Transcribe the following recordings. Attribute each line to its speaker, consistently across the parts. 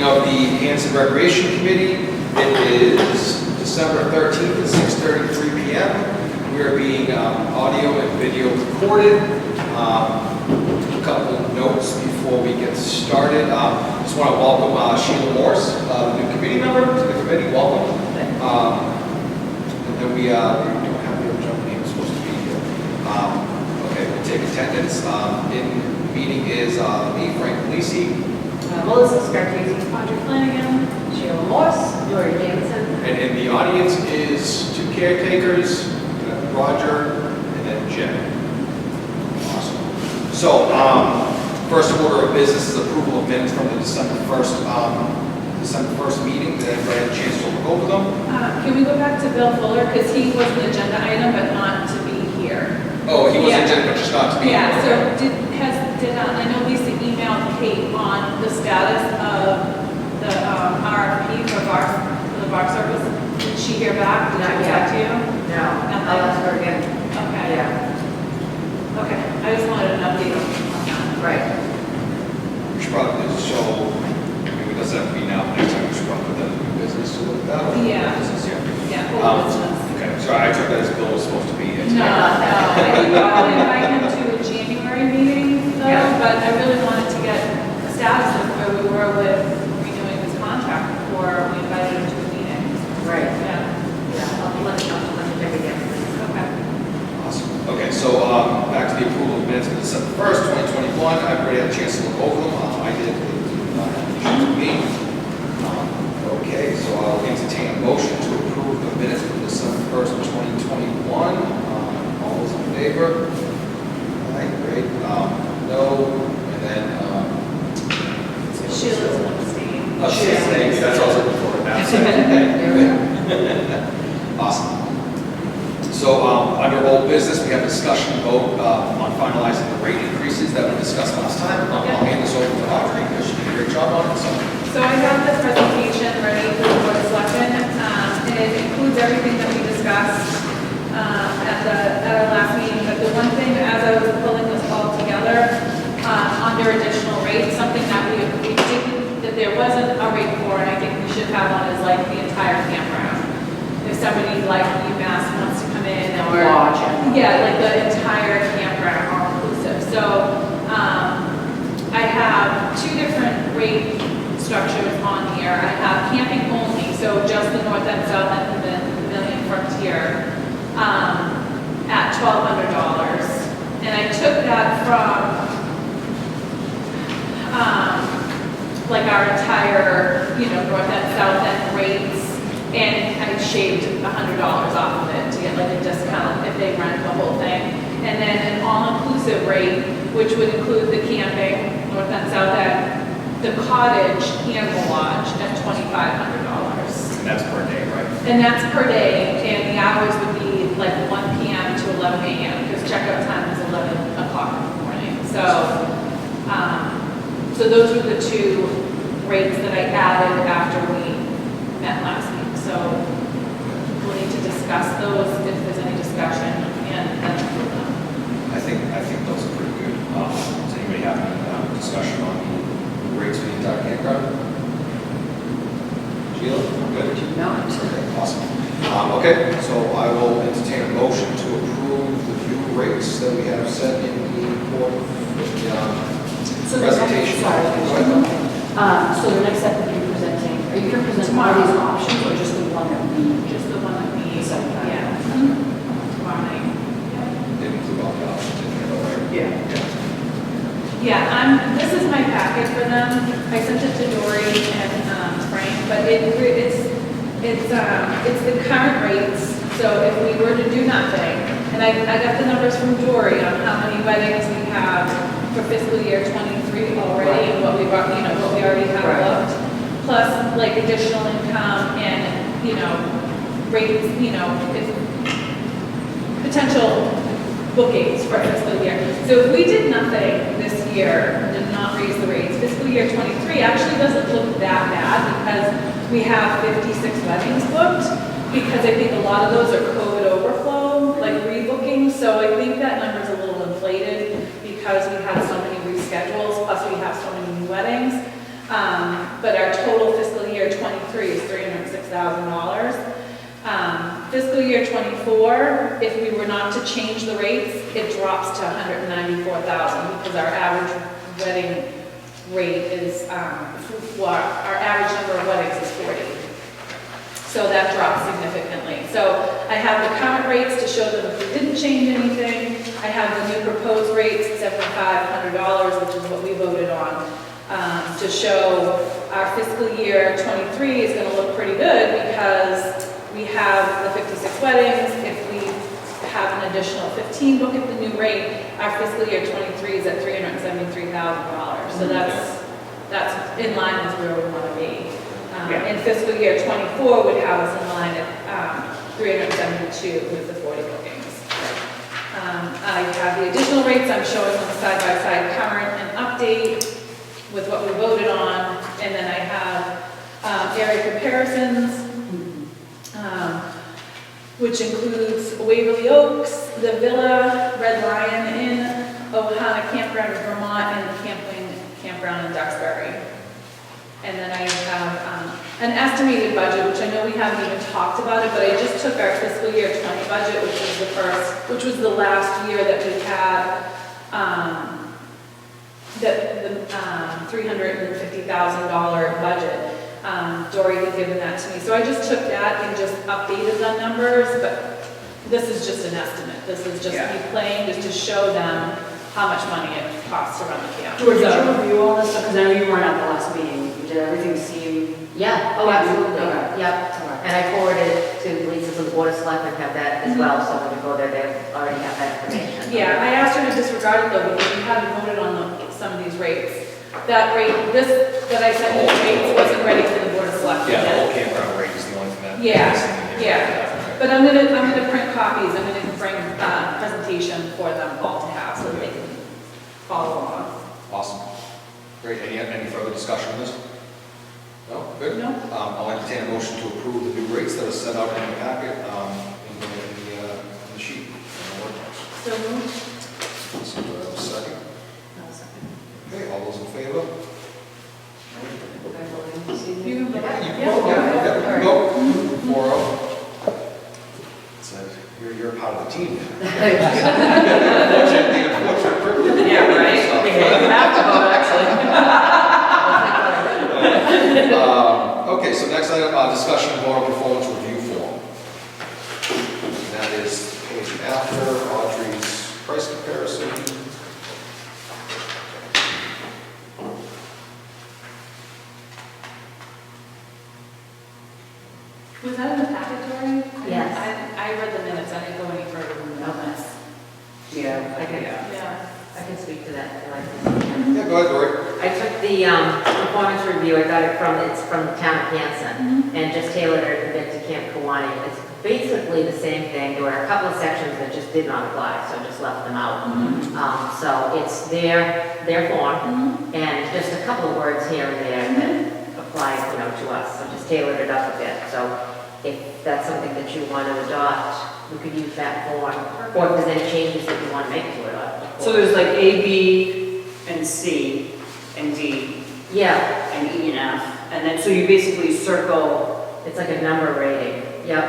Speaker 1: of the Hanson Recreation Committee. It is December 13th at 6:33 p.m. We are being audio and video recorded. A couple of notes before we get started. Just want to welcome Sheila Morse, the new committee member to the committee. Welcome. And then we don't have the original name supposed to be here. Okay, we'll take attendance. In the meeting is me, Frank Lisi.
Speaker 2: Melissa Scartesi, Patrick Flanagan, Sheila Morse, Dory Davidson.
Speaker 1: And in the audience is two caretakers, Roger and then Jen. Awesome. So, first order of business is approval of minutes from the December 1st meeting. Did everybody have a chance to look over them?
Speaker 3: Can we go back to Bill Fuller, because he was an agenda item, but not to be here.
Speaker 1: Oh, he was agenda, but just not to be
Speaker 3: Yeah,
Speaker 1: here.
Speaker 3: so I know Lisa emailed Kate on the status of the RFP for the bar service. Did she hear back? Did she talk to you?
Speaker 2: No, I'll ask her again.
Speaker 3: Okay.
Speaker 2: Yeah.
Speaker 3: Okay, I just wanted an update on that.
Speaker 2: Right.
Speaker 1: We should probably just show, it doesn't have to be now, next time we should probably put that in new business to look at that.
Speaker 3: Yeah.
Speaker 1: Business, yeah.
Speaker 3: Yeah, whole business.
Speaker 1: Okay, so I took that as Bill was supposed to be.
Speaker 3: No, I think we want to invite him to a January meeting, though,
Speaker 2: Yeah.
Speaker 3: but I really wanted to get a status of where we were with renewing his contract before we invited him to a meeting.
Speaker 2: Right.
Speaker 3: Yeah.
Speaker 2: Yeah, let me check again.
Speaker 3: Okay.
Speaker 1: Awesome. Okay, so back to the approval of minutes for December 1st, 2021. I've already had a chance to look over them. I did with me. Okay, so I'll entertain a motion to approve the minutes for December 1st, 2021. All those in favor? All right, great. No, and then
Speaker 3: Sheila's an abstain.
Speaker 1: Thank you. That's also before it now.
Speaker 2: There we go.
Speaker 1: Awesome. So under old business, we have discussion vote on finalizing the rate increases that we discussed last time. I'll hand this over to Audrey because she did a great job on it.
Speaker 3: So I have the presentation ready for the board of selectmen. It includes everything that we discussed at our last meeting. But the one thing, as I was pulling this all together, under additional rates, something that we didn't, that there wasn't a rate for, and I think we should have one, is like the entire campground. If somebody like UMass wants to come in or
Speaker 2: Watch it.
Speaker 3: yeah, like the entire campground, all inclusive. So I have two different rate structures on here. I have camping only, so just the north and south end of the Pavilion Frontier at $1,200, and I took that from like our entire, north and south end rates, and I shaved $100 off of it to get like a discount if they rent the whole thing, and then an all-inclusive rate, which would include the camping, north and south end, the cottage and the lodge at $2,500.
Speaker 1: And that's per day, right?
Speaker 3: And that's per day, and the hours would be like 1 p.m. to 11 a.m. because checkout time is 11 o'clock in the morning. So those were the two rates that I added after we met last week. So we'll need to discuss those if there's any discussion, and then approve them.
Speaker 1: I think those are pretty good. Does anybody have any discussion on the rates for the entire campground? Sheila, good?
Speaker 2: No.
Speaker 1: Okay, awesome. Okay, so I will entertain a motion to approve the new rates that we have set in the report with the presentation.
Speaker 2: So the next step that you're presenting, are you going to present all these options or just the one that we
Speaker 3: Just the one that we,
Speaker 2: decided?
Speaker 3: yeah. Tomorrow night.
Speaker 1: Didn't include all the options in here, though, right?
Speaker 2: Yeah.
Speaker 3: Yeah, this is my packet for them. I sent it to Dory and Frank, but it's the current rates. So if we were to do nothing, and I got the numbers from Dory on how many weddings we have for fiscal year 23 already, and what we already have booked, plus like additional income and rates, if potential bookings for fiscal year. So if we did nothing this year, did not raise the rates, fiscal year 23 actually doesn't look that bad because we have 56 weddings booked, because I think a lot of those are COVID overflow, like rebooking. So I think that number's a little inflated because we have so many reschedules, plus we have so many new weddings. But our total 23 is $306,000. Fiscal year '24, if we were not to change the rates, it drops to $194,000 because our average wedding rate is, our average number of weddings is 40. So that drops significantly. So I have the current rates to show them if we didn't change anything. I have the new proposed rates, $7,500, which is what we voted on, to show our fiscal year '23 is going to look pretty good because we have the 56 weddings. If we have an additional 15 book at the new rate, our fiscal year '23 is at $373,000. So that's in line with where we want to be. And fiscal year '24 would have us in line at 372 with the 40 bookings. I have the additional rates. I'm showing them side-by-side current and update with what we voted on. And then I have area comparisons, which includes Waverly Oaks, the Villa, Red Lion Inn, Ohana Campground in Vermont, and the Campground in Duxbury. And then I have an estimated budget, which I know we haven't even talked about it, but I just took our fiscal year '20 budget, which was the last year that we had $350,000 budget. Dory had given that to me. So I just took that and just updated the numbers, but this is just an estimate. This is just me playing just to show them how much money it costs to run the camp.
Speaker 2: George, did you review all this stuff? Because I know you weren't at the last meeting. Did everything seem?
Speaker 4: Yeah, oh, absolutely,
Speaker 2: Okay.
Speaker 4: yep. And I forwarded it to Lisa, so the board of selectmen have that as well, so when you go there, they already have that information.
Speaker 3: Yeah, I asked her to disregard it though, because we haven't voted on some of these rates. That rate, this that I sent you, the rates wasn't ready for the board of selectmen.
Speaker 1: Yeah, the
Speaker 3: yet.
Speaker 1: whole campground rate is the only thing that.
Speaker 3: Yeah. But I'm gonna print copies. I'm gonna bring a presentation for them all to have so that they can follow along.
Speaker 1: Awesome. Great. Any further discussion on this? No? Good?
Speaker 3: No.
Speaker 1: I'll entertain a motion to approve the new rates that are set out in the packet, in the sheet.
Speaker 3: So moved.
Speaker 1: So do I have a second? Okay, all those in favor?
Speaker 3: You can vote.
Speaker 1: You can go, yeah, go. 4-0. So you're part of the team now. Unfortunate privilege.
Speaker 2: Yeah, right. You have to vote, actually.
Speaker 1: Okay, so next item, discussion of voter performance review form. And that is page after Audrey's price comparison.
Speaker 3: Was that in the packet, Dory?
Speaker 4: Yes.
Speaker 3: I read the minutes. I didn't go any further than the minutes.
Speaker 2: Yeah, I can.
Speaker 3: Yeah.
Speaker 4: I can speak to that if you like.
Speaker 1: Yeah, go ahead, Dory.
Speaker 4: I took the performance review, I got it it's from the town of Hanson, and just tailored it a bit to Camp Kiwanee. It's basically the same thing. There were a couple of sections that just did not apply, so I just left them out. So it's their form, and just a couple of words here and there that apply, to us. So just tailored it up a bit. So if that's something that you want to adopt, we could use that form, or if there's any changes that you want to make to it.
Speaker 2: So there's like A, B, and C, and D,
Speaker 4: Yeah,
Speaker 2: and E and F, and then, so you basically circle.
Speaker 4: it's like a number rating. Yep.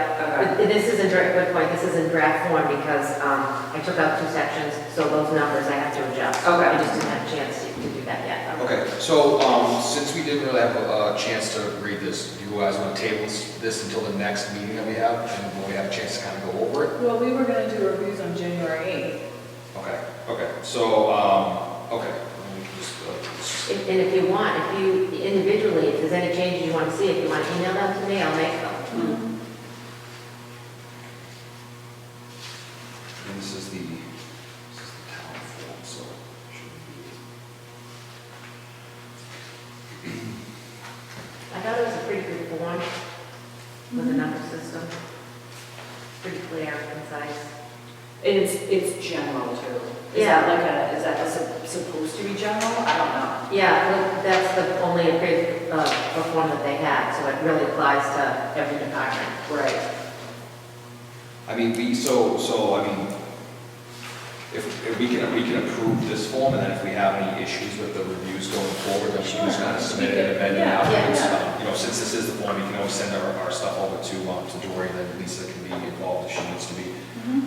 Speaker 2: Okay.
Speaker 4: This is good point. This is in draft form because I took out 2 sections, so those numbers I have to adjust.
Speaker 2: Okay.
Speaker 4: I just didn't have a chance to do that yet.
Speaker 1: Okay, so since we didn't really have a chance to read this, do you guys want to table this until the next meeting that we have, and when we have a chance to kind of go over it?
Speaker 3: Well, we were going to do reviews on January 8th.
Speaker 1: Okay, so, okay. Then we can just,
Speaker 4: And if you want, if you individually, if there's any changes you want to see, if you want to email them to me, I'll make them.
Speaker 1: and this is the town form, so it shouldn't be.
Speaker 4: I thought it was a pretty good form with a number system. Pretty clear, concise.
Speaker 2: And it's general too.
Speaker 4: Yeah.
Speaker 2: Is that supposed to be general? I don't know.
Speaker 4: Yeah, well, that's the only form that they had, so it really applies to every department.
Speaker 2: Right.
Speaker 1: I mean, if we can approve this form, and then if we have any issues with the reviews going forward, then we can just kind of submit it and amend it
Speaker 3: Yeah,
Speaker 1: afterwards.
Speaker 4: yeah.
Speaker 1: since this is the form, you can always send our stuff over to Dory, and then Lisa can be involved if she needs to be,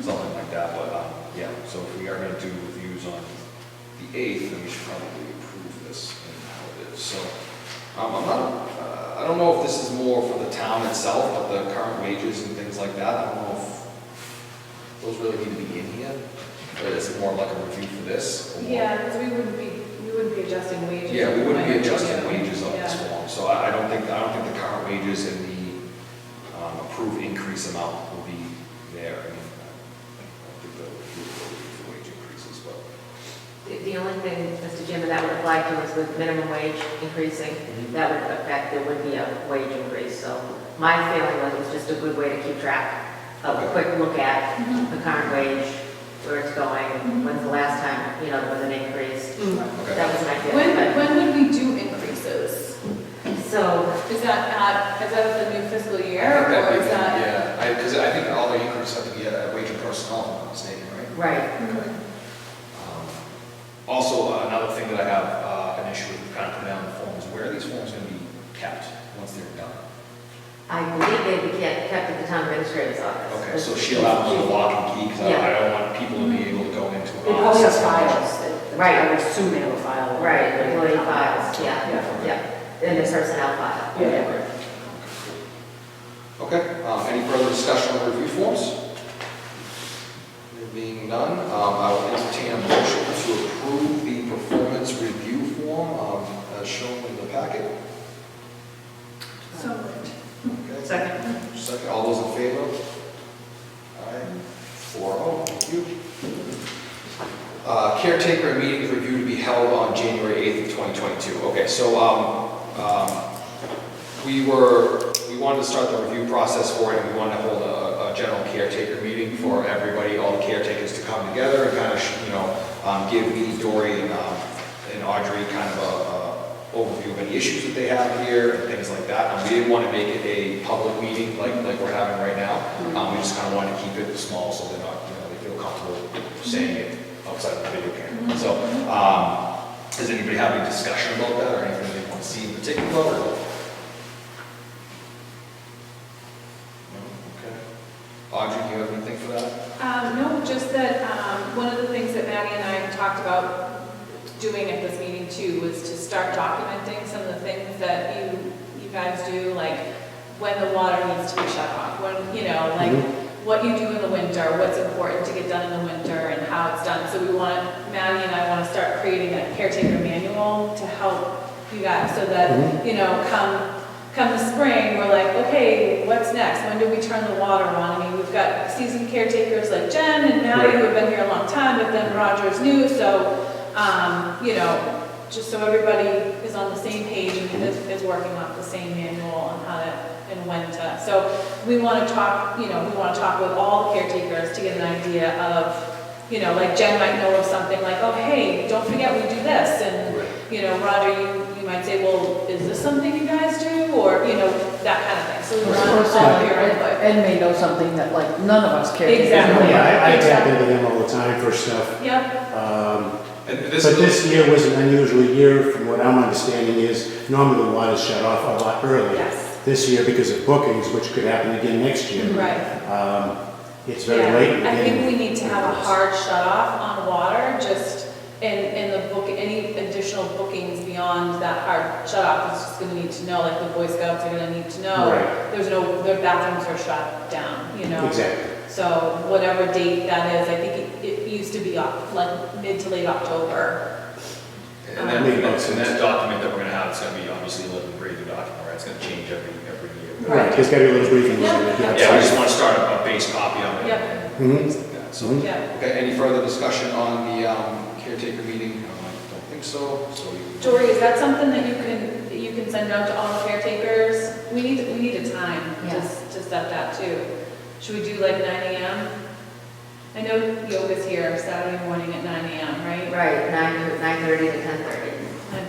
Speaker 1: something like that, but, yeah, so if we are gonna do reviews on the 8th, then we should probably approve this and how it is, so, I'm not, I don't know if this is more for the town itself, but the current wages and things like that, I don't know if those really need to be in here, or is it more like a review for this? or more-
Speaker 3: Yeah, because we wouldn't be adjusting wages.
Speaker 1: Yeah, we wouldn't be adjusting
Speaker 3: Yeah.
Speaker 1: wages on this
Speaker 3: Yeah.
Speaker 1: form, so I don't think the current wages and the approved increase amount will be there. I mean, I don't think they'll be for wage increases, but.
Speaker 4: The only thing, Mr. Jim, that would apply to is with minimum wage increasing, that would affect, there would be a wage increase. So my feeling was it was just a good way to keep track of a quick look at the current wage, where it's going, when's the last time, there was an increase.
Speaker 1: Okay.
Speaker 4: That was my feeling.
Speaker 3: When would we do increases?
Speaker 4: So,
Speaker 3: Is that at the new fiscal
Speaker 1: I
Speaker 3: year,
Speaker 1: think that'd
Speaker 3: or
Speaker 1: be
Speaker 3: is
Speaker 1: good,
Speaker 3: that?
Speaker 1: yeah, because I think all the increases have to be at wage and personnel, if I'm not mistaken, right?
Speaker 4: right,
Speaker 1: Okay. Also, another thing that I have an issue with kind of putting down the forms, where are these forms going to be kept once they're done?
Speaker 4: I believe they'd be kept at the town administrator's office.
Speaker 1: Okay, so she'll have the lock and key, because I don't want people to be able to go into
Speaker 2: They
Speaker 1: an
Speaker 2: probably have
Speaker 1: office.
Speaker 2: files.
Speaker 4: Right.
Speaker 2: I would assume they have a file.
Speaker 4: Right, employee files, yeah,
Speaker 2: Yeah.
Speaker 4: yeah, and the personnel file.
Speaker 2: Yeah.
Speaker 1: Okay, any further discussion on the review forms? There being none, I will entertain a motion to approve the performance review form as shown in the packet.
Speaker 3: So moved.
Speaker 1: Okay.
Speaker 2: Second.
Speaker 1: Second, all those in favor? Aye, 4-0, thank you. Caretaker meeting review to be held on January 8th of 2022. Okay, so we wanted to start the review process for it, and we wanted to hold a general caretaker meeting for everybody, all the caretakers to come together and kind of, give me, Dory, and Audrey kind of a overview of any issues that they have here and things like that. We didn't want to make it a public meeting like we're having right now. We just kind of wanted to keep it small so they're not, they feel comfortable saying it outside of the video camera. So, does anybody have any discussion about that or anything they want to see in particular? Or? No? Okay. Audrey, do you have anything for that?
Speaker 3: No, just that, one of the things that Maddie and I talked about doing at this meeting too was to start documenting some of the things that you guys do, like when the water needs to be shut off, when, what you do in the winter, what's important to get done in the winter and how it's done. So Maddie and I want to start creating a caretaker manual to help you guys so that, come the spring, we're like, okay, what's next? When do we turn the water on? I mean, we've got seasoned caretakers like Jen and Maddie who have been here a long time, but then Roger's new, so, just so everybody is on the same page and is working off the same manual on how to and when to. So we want to talk, with all the caretakers to get an idea of, like Jen might know of something like, oh, hey, don't forget we do this. And, Roger, you might say, well, is this something you guys do? Or, that kind of thing. So we want all of your input.
Speaker 2: Ed may know something that like none of us care.
Speaker 3: Exactly.
Speaker 5: Yeah, I tap into them all the time for stuff.
Speaker 3: Yep.
Speaker 1: And
Speaker 5: But this year was an unusual year, from what I'm understanding is, normally the water's shut off a lot earlier.
Speaker 3: Yes.
Speaker 5: This year, because of bookings, which could happen again next year,
Speaker 3: Right.
Speaker 5: it's very late.
Speaker 3: I think we need to have a hard shut off on water, just in the book, any additional bookings beyond that hard shut off is just gonna need to know, like the Boy Scouts are gonna need to know.
Speaker 5: Right.
Speaker 3: Their bathrooms are shut down,
Speaker 5: Exactly.
Speaker 3: So whatever date that is, I think it used to be like mid to late October.
Speaker 1: And that document that we're going to have is going to be obviously a living, breathing document, right? It's going to change every year.
Speaker 5: Right, there's got to be a little briefing.
Speaker 3: Yeah.
Speaker 1: Yeah, we just want to start a base copy of it.
Speaker 3: Yep.
Speaker 1: Things like that. So,
Speaker 3: Yeah.
Speaker 1: okay, any further discussion on the caretaker meeting? I don't think so. So
Speaker 3: Dory, is that something that you can send out to all the caretakers? We need a time to set that too. Should we do like 9 a.m.? I know yoga's here Saturday morning at 9 a.m., right?
Speaker 4: Right, 9:30 to 10:30.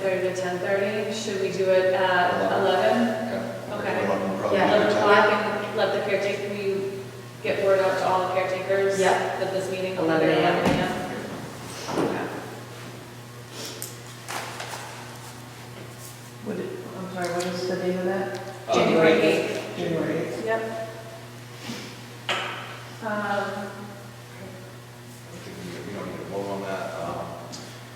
Speaker 3: 9:30 to 10:30. Should we do it at 11? Okay.
Speaker 1: Probably
Speaker 4: Yeah.
Speaker 1: a good
Speaker 3: 11
Speaker 1: time.
Speaker 3: o'clock and let the caretaker, will you get word out to all the caretakers?
Speaker 4: Yep.
Speaker 3: That this meeting will be
Speaker 4: 11
Speaker 3: at
Speaker 4: a.m.
Speaker 3: 11 a.m.? Okay.
Speaker 2: I'm sorry, what is the date of that?
Speaker 3: January 8th.
Speaker 1: January 8th.
Speaker 3: Yep.
Speaker 1: I think we don't need to vote on that.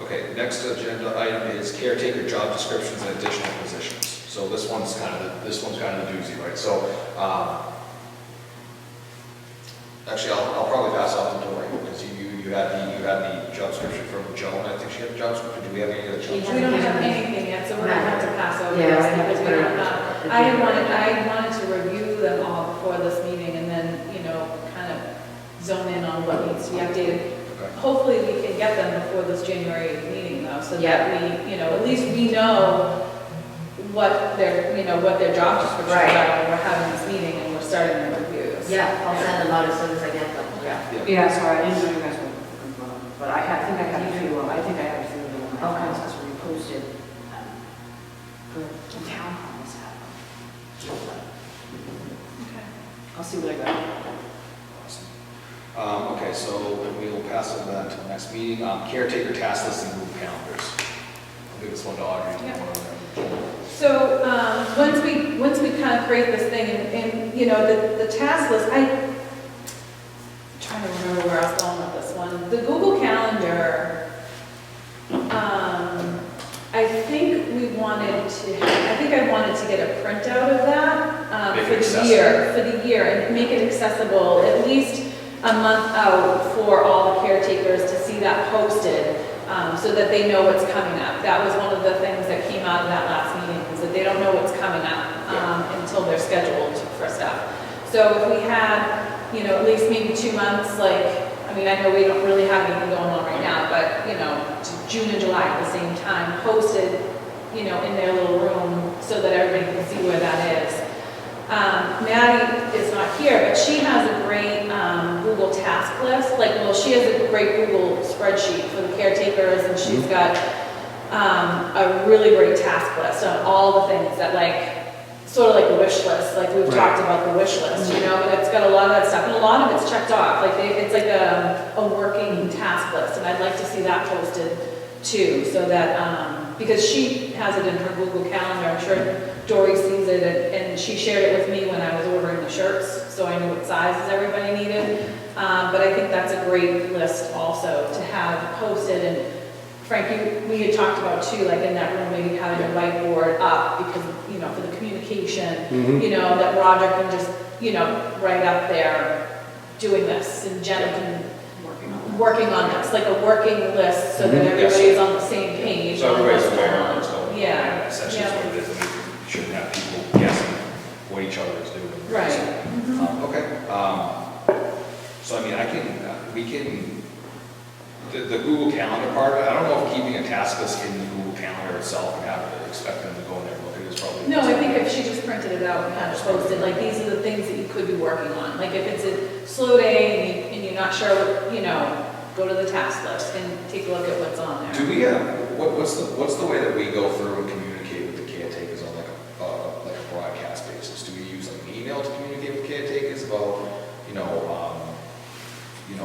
Speaker 1: Okay, next agenda item is caretaker job descriptions and additional positions. So this one's kind of the doozy, right? So, actually, I'll probably pass off to Dory, because you had the job description from Joan. I think she had the job description. Do we have any of the job
Speaker 3: We
Speaker 1: description?
Speaker 3: don't have anything yet, so we're gonna have to pass over
Speaker 4: Yeah,
Speaker 3: this
Speaker 4: I have
Speaker 3: because
Speaker 4: to
Speaker 3: we
Speaker 4: put it
Speaker 3: don't
Speaker 4: on
Speaker 3: have.
Speaker 4: the
Speaker 3: I wanted to review them all before this meeting and then, kind of zone in on what needs to be updated.
Speaker 1: Okay.
Speaker 3: Hopefully, we can get them before this January meeting though, so
Speaker 4: Yeah.
Speaker 3: that we, at least we know what their job descriptions are
Speaker 4: Right.
Speaker 3: when we're having this meeting and we're starting the reviews.
Speaker 4: Yeah, I'll send them out as soon as I get them.
Speaker 3: Yeah.
Speaker 2: Yeah, sorry, I didn't know you guys were confirmed, but I think I have a few, I think I have a few of them in my
Speaker 4: Okay.
Speaker 2: files because we posted, the town hall has had them.
Speaker 3: Okay.
Speaker 2: I'll see what I got.
Speaker 1: Awesome. Okay, so we will pass over that until next meeting. Caretaker task list and Google calendars. I'll give this one to Audrey.
Speaker 3: Yeah. So, once we kind of create this thing and the task list, I'm trying to remember where I was going with this one. The Google Calendar, I think I wanted to get a printout of that,
Speaker 1: Make it
Speaker 3: for the year, and make it accessible at least a month out for all the caretakers to see that posted, so that they know what's coming up. That was one of the things that came out of that last meeting, is that they don't know what's coming up, until they're scheduled for stuff. So if we had, at least maybe 2 months, I know we don't really have anything going on right now, but, June and July at the same time, posted, in their little room so that everybody can see where that is. Maddie is not here, but she has a great Google task list. She has a great Google spreadsheet for the caretakers, and she's got a really great task list on all the things that sort of like a wish list, like we've talked about the wish list, but it's got a lot of that stuff, and a lot of it's checked off, it's like a working task list, and I'd like to see that posted too, so that, because she has it in her Google Calendar, I'm sure Dory sees it, and she shared it with me when I was ordering the shirts, so I knew what sizes everybody needed, but I think that's a great list also to have posted, and Frank, we had talked about too, in that room, maybe having a whiteboard up, because, for the communication, that Roger can just, write up there, doing this, and Jenna can, working on this, like a working list, so that everybody's on the same page.
Speaker 1: So everybody's aware of what's going on.
Speaker 3: Yeah.
Speaker 1: Essentially, is what it is. You shouldn't have people guessing what each other is doing.
Speaker 3: Right.
Speaker 1: So, okay. So, we can, the Google Calendar part of it, I don't know if keeping a task list in the Google Calendar itself and expect them to go in there and look at it is probably.
Speaker 3: No, I think if she just printed it out and had it posted, these are the things that you could be working on. If it's a slow day and you're not sure what, go to the task list and take a look at what's on there.
Speaker 1: Do we have, what's the way that we go through and communicate with the caretakers on a broadcast basis? Do we use an email to communicate with caretakers about,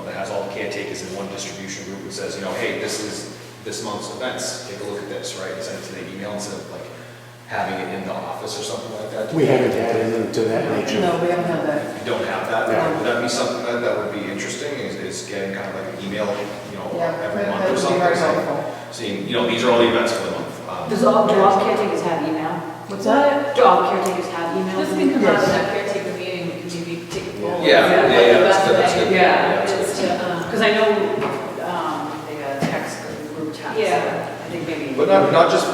Speaker 1: that has all the caretakers in one distribution group and says, hey, this is this month's events, take a look at this, right? And send it to the email instead of having it in the office or something like that?
Speaker 5: We haven't had anything to that nature.
Speaker 2: No, we haven't had that.
Speaker 1: You don't have that?
Speaker 5: No.
Speaker 1: Would that be something that would be interesting, is getting kind of like an email, every
Speaker 2: that
Speaker 1: month or
Speaker 2: would be
Speaker 1: something?
Speaker 2: very
Speaker 1: saying-
Speaker 2: helpful.
Speaker 1: Seeing, these are all the events for the month.
Speaker 2: Do all caretakers have email? What's that? Do all caretakers have email?
Speaker 3: This can come out of
Speaker 5: Yes.
Speaker 3: that caretaker meeting, we can maybe take a poll.
Speaker 1: Yeah, that's good, that's good.
Speaker 2: Yeah,
Speaker 3: Is to,
Speaker 2: Because I know, the text group text.
Speaker 3: Yeah.
Speaker 2: I think maybe.
Speaker 1: But not just for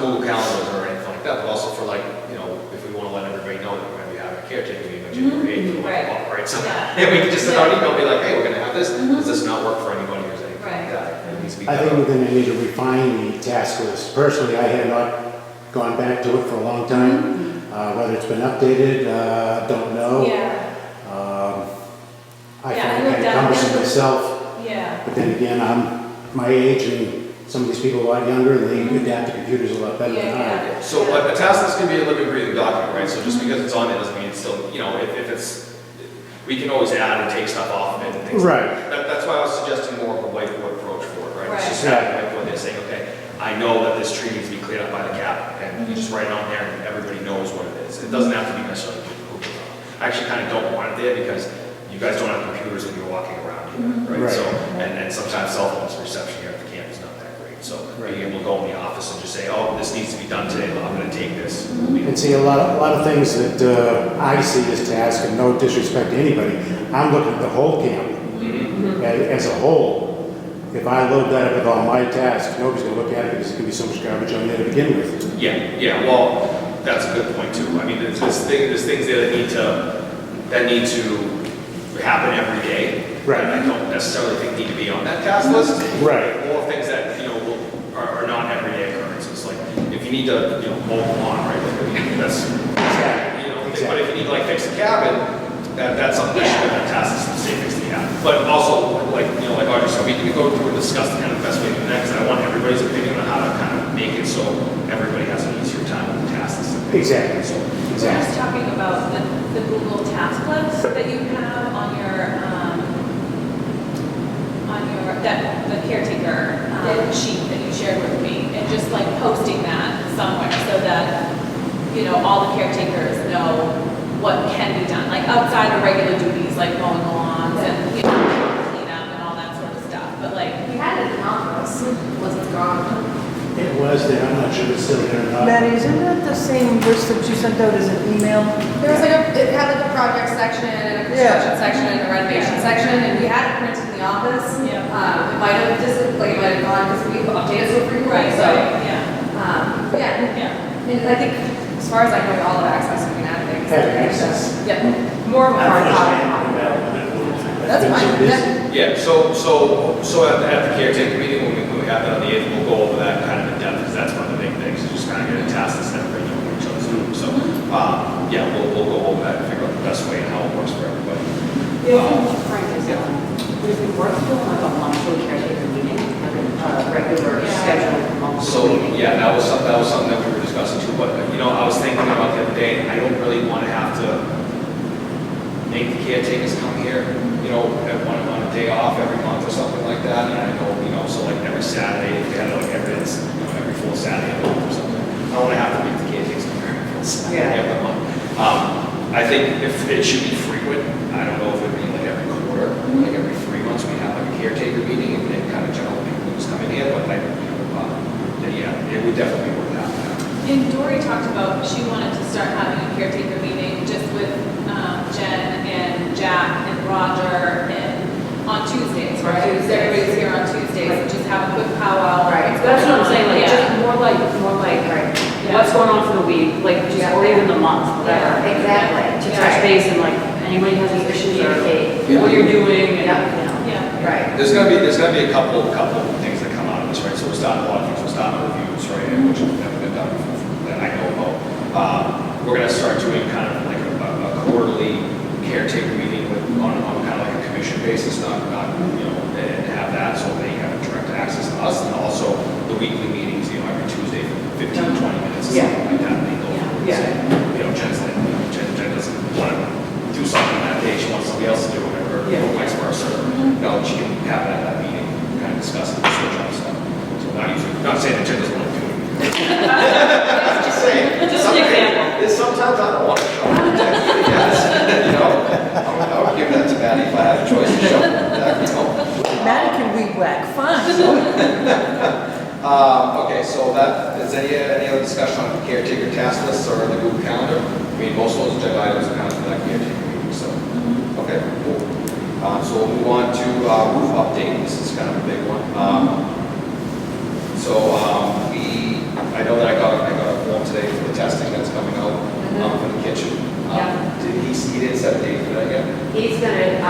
Speaker 1: Google calendars or anything like that, but also for if we want to let everybody know that we're going to be having a caretaker meeting on January 8th,
Speaker 3: Right.
Speaker 1: right? So,
Speaker 3: Yeah.
Speaker 1: we can just send out an email and be like, hey, we're going to have this, does this not work for anybody or anything
Speaker 3: Right.
Speaker 1: like that? It needs to be
Speaker 5: I think
Speaker 1: done.
Speaker 5: we're going to need to refine the task list. Personally, I have not gone back to it for a long time. Whether it's been updated, don't know.
Speaker 3: yeah,
Speaker 5: I
Speaker 3: Yeah, I
Speaker 5: find it
Speaker 3: looked
Speaker 5: kind of
Speaker 3: at
Speaker 5: cumbersome
Speaker 3: it.
Speaker 5: myself,
Speaker 3: yeah.
Speaker 5: but then again, I'm my age and some of these people are a lot younger and they adapt to computers a lot better than I.
Speaker 3: Yeah.
Speaker 1: So a task list can be a living, breathing document, right? So just because it's on there doesn't mean it's still, if it's, we can always add and take stuff off of it and things like
Speaker 5: Right.
Speaker 1: that. That's why I was suggesting more of a whiteboard approach for it, right? It's just
Speaker 5: Right.
Speaker 1: having a whiteboard there saying, okay, I know that this tree needs to be
Speaker 6: cleared up by the cap, and you just write it on there, and everybody knows what it is. It doesn't have to be necessarily Google. I actually kind of don't want it there, because you guys don't have computers when you're walking around here, right?
Speaker 5: Right.
Speaker 6: So, and sometimes cell phones reception here at the camp is not that great, so being able to go in the office and just say, oh, this needs to be done today, I'm gonna take this.
Speaker 5: And see, a lot of things that I see as tasks, and no disrespect to anybody, I'm looking at the whole camp as a whole. If I load that up with all my tasks, nobody's gonna look at it because there's gonna be so much garbage on there to begin with.
Speaker 6: Yeah, well, that's a good point too. I mean, there's things there that need to happen every day.
Speaker 5: Right.
Speaker 6: That I don't necessarily think need to be on that task list.
Speaker 5: Right.
Speaker 6: Or things that, are not everyday occurrences. Like, if you need to, mow the lawn, right? Like, I mean, that's, but if you need to, like, fix the cabin, that's something that should be on that task list, to say fix the cabin. But also, like Audrey said, we can go through and discuss the kind of best way to do that, because I want everybody's opinion on how to kind of make it so everybody has an easier time with the tasks.
Speaker 5: Exactly.
Speaker 6: So,
Speaker 3: We're just talking about the Google task list that you have on your, the caretaker sheet that you shared with me, and just like posting that somewhere so that, all the caretakers know what can be done, like outside of regular duties, like mowing lawns and, clean up and all that sort of stuff, but like.
Speaker 2: We had it in office, was it gone?
Speaker 5: It was there, I'm not sure it's still there or not.
Speaker 7: Maddie, isn't that the same list that you sent out as an email?
Speaker 2: There was it had like a project section and a construction section and a renovation section, and we had it printed in the office.
Speaker 3: Yeah.
Speaker 2: It might have gone because we updated so frequently, so.
Speaker 3: Yeah.
Speaker 2: Yeah. And I think, as far as I know, we all have access, we can add things.
Speaker 5: Have access.
Speaker 2: Yep, more of a hard copy. That's fine, yeah.
Speaker 6: Yeah, so at the caretaker meeting, when we have that on the 8th, we'll go over that kind of in depth, because that's one of the big things, is just kind of get a task that's never been what each other's doing. So, yeah, we'll go over that and figure out the best way and how it works for everybody.
Speaker 2: Frank is, would it be worth doing like a monthly caretaker meeting, like a regular scheduled monthly
Speaker 6: So,
Speaker 2: meeting?
Speaker 6: yeah, that was something that we were discussing too, but, I was thinking about the other day, I don't really want to have to make the caretakers come here, on a day off every month or something like that, and I know, so like every Saturday, if we had like every 4th Saturday of the month or something, I don't want to have to make the caretakers come here every 4th Saturday of the month. I think if it should be frequent, I don't know if it would be like every quarter, like every 3 months, we have like a caretaker meeting, and kind of general people who's coming here, but yeah, it would definitely work out.
Speaker 3: And Dory talked about, she wanted to start having a caretaker meeting just with Jen and Jack and Roger and on Tuesdays, right?
Speaker 2: Tuesdays.
Speaker 3: Everybody's here on Tuesdays, and just have a quick powwow.
Speaker 2: Right,
Speaker 3: What's
Speaker 2: that's
Speaker 3: going
Speaker 2: what I'm saying,
Speaker 3: on.
Speaker 2: like,
Speaker 3: Yeah.
Speaker 2: just more like,
Speaker 3: Yeah.
Speaker 2: what's going on for the week, like, just,
Speaker 4: Yeah.
Speaker 2: or even the month, whatever.
Speaker 4: Exactly.
Speaker 2: To
Speaker 3: Yeah.
Speaker 2: touch base and like, anybody has any issues or
Speaker 4: Communicate.
Speaker 2: what you're doing and,
Speaker 4: Yeah.
Speaker 3: Yeah.
Speaker 4: Right.
Speaker 6: There's gonna be a couple of things that come out of this, right? So we're starting a lot of things, we're starting reviews, right, which have never been done before, that I know about. We're gonna start doing kind of like a quarterly caretaker meeting on kind of like a commission basis, not, and have that so they have direct access to us, and also the weekly meetings, every Tuesday for 15, 20 minutes, or something like that. They go through and say, Jen's like, Jen doesn't want to do something that day, she wants somebody else to do it, or vice versa. She can have that at that meeting, kind of discuss it, switch up stuff. So not saying that Jen doesn't want to do it. Just saying.
Speaker 2: Just an example.
Speaker 6: Sometimes I don't want to show up. I'll give that to Maddie if I have a choice to show up.
Speaker 7: Maddie can weed whack, fine.
Speaker 6: Okay, so is any other discussion on the caretaker task lists or the Google Calendar? I mean, most of those agenda items are kind of for that caretaker meeting, so, okay, cool. So we'll move on to roof update. This is kind of a big one. I know that I got a form today for the testing that's coming out for the kitchen. He didn't set a date for that yet?
Speaker 4: He's gonna,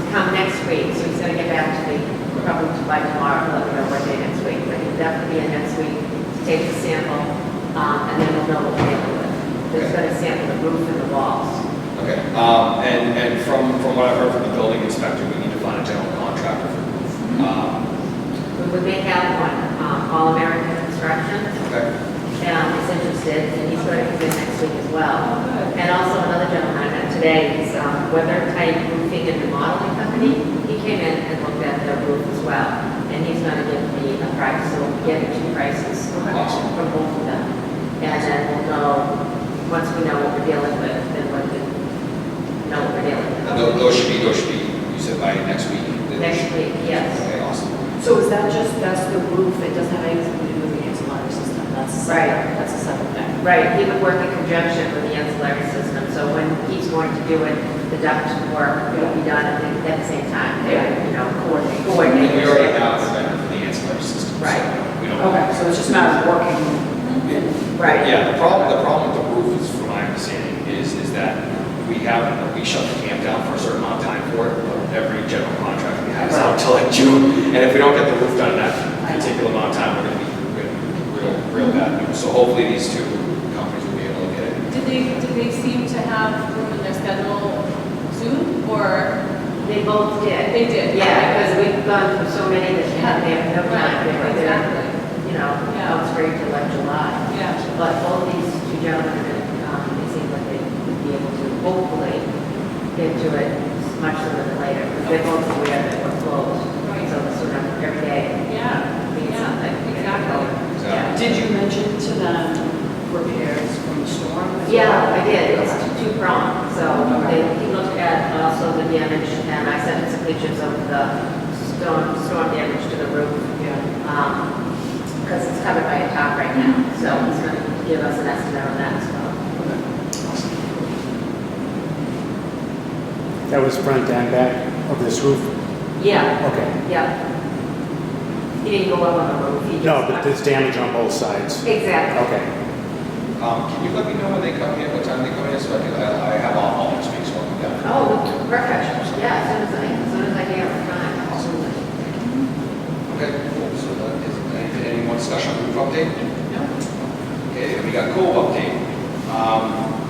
Speaker 4: come next week, so he's gonna get back to me probably by tomorrow, let me know what day next week, but he'll definitely be in next week to take the sample, and then we'll know what we're dealing with. He's gonna sample the roof and the walls.
Speaker 6: Okay, and from what I've heard from the building inspector, we need to find a general contractor for the roof.
Speaker 4: We may have one, All-American Construction,
Speaker 6: Okay,
Speaker 4: is interested, and he's going to come in next week as well.
Speaker 3: Oh, good.
Speaker 4: And also another gentleman I met today, he's Weather Type Roofing and Remodeling Company. He came in and looked at their roof as well. And and he's gonna give me a price, so we'll get 2 prices from both of them. And then we'll know, once we know what we're dealing with, then we can know what we're dealing with.
Speaker 6: And those should be, you said by next week?
Speaker 4: Next week, yes.
Speaker 6: Okay, awesome.
Speaker 2: So is that that's the roof, it doesn't have anything to do with the ancillary system, that's a separate thing?
Speaker 4: Right, he would work in conjunction with the ancillary system, so when he's going to do it, the duct work will be done at the same time. They would, you know, coordinate.
Speaker 6: We already have the vendor for the ancillary system. so
Speaker 4: Right.
Speaker 6: We don't.
Speaker 2: Okay, so it's just a matter of working.
Speaker 4: Right.
Speaker 6: Yeah, the problem with the roof is, from my understanding, is that we shut the camp down for a certain amount of time for it, but every general contract we have is out until like June, and if we don't get the roof done in that particular amount of time, we're gonna be real bad news. So hopefully these two companies will be able to get it.
Speaker 3: Did they seem to have room in their schedule soon, or?
Speaker 4: They both did.
Speaker 3: They did.
Speaker 4: Yeah, because we've gone through so many that they have no time. They were there,
Speaker 3: Exactly.
Speaker 4: you know,
Speaker 3: Yeah.
Speaker 4: out straight to like July.
Speaker 3: Yeah.
Speaker 4: But both these two gentlemen, they seem like they would be able to hopefully get to it much sooner than later. Because they're both aware that we're closed.
Speaker 3: Right.
Speaker 4: So sort of every day.
Speaker 3: Yeah,
Speaker 4: means
Speaker 3: yeah,
Speaker 4: something.
Speaker 3: exactly.
Speaker 6: Exactly.
Speaker 2: Did you mention to them repairs from the storm? as
Speaker 4: Yeah,
Speaker 2: well?
Speaker 4: I did. It's two-pronged. So he looked at also the damage, and I sent him some pictures of the storm damage to the roof.
Speaker 2: Yeah.
Speaker 4: Because it's covered by a top right now. So he's going to give us an estimate on that as well.
Speaker 5: That was front and back of this roof?
Speaker 4: Yeah,
Speaker 5: Okay.
Speaker 4: yeah. He didn't go up on the roof. He
Speaker 5: No,
Speaker 4: just-
Speaker 5: but there's damage on both sides.
Speaker 4: Exactly.
Speaker 5: Okay.
Speaker 6: Can you let me know when they come here, what time they come in, so I have all next week, so I can get it.
Speaker 4: Oh, perfect. Yeah, as soon as I hear the time. Absolutely.
Speaker 6: Okay, cool. So that is, any more discussion on roof update? No. Okay, then we got cove update.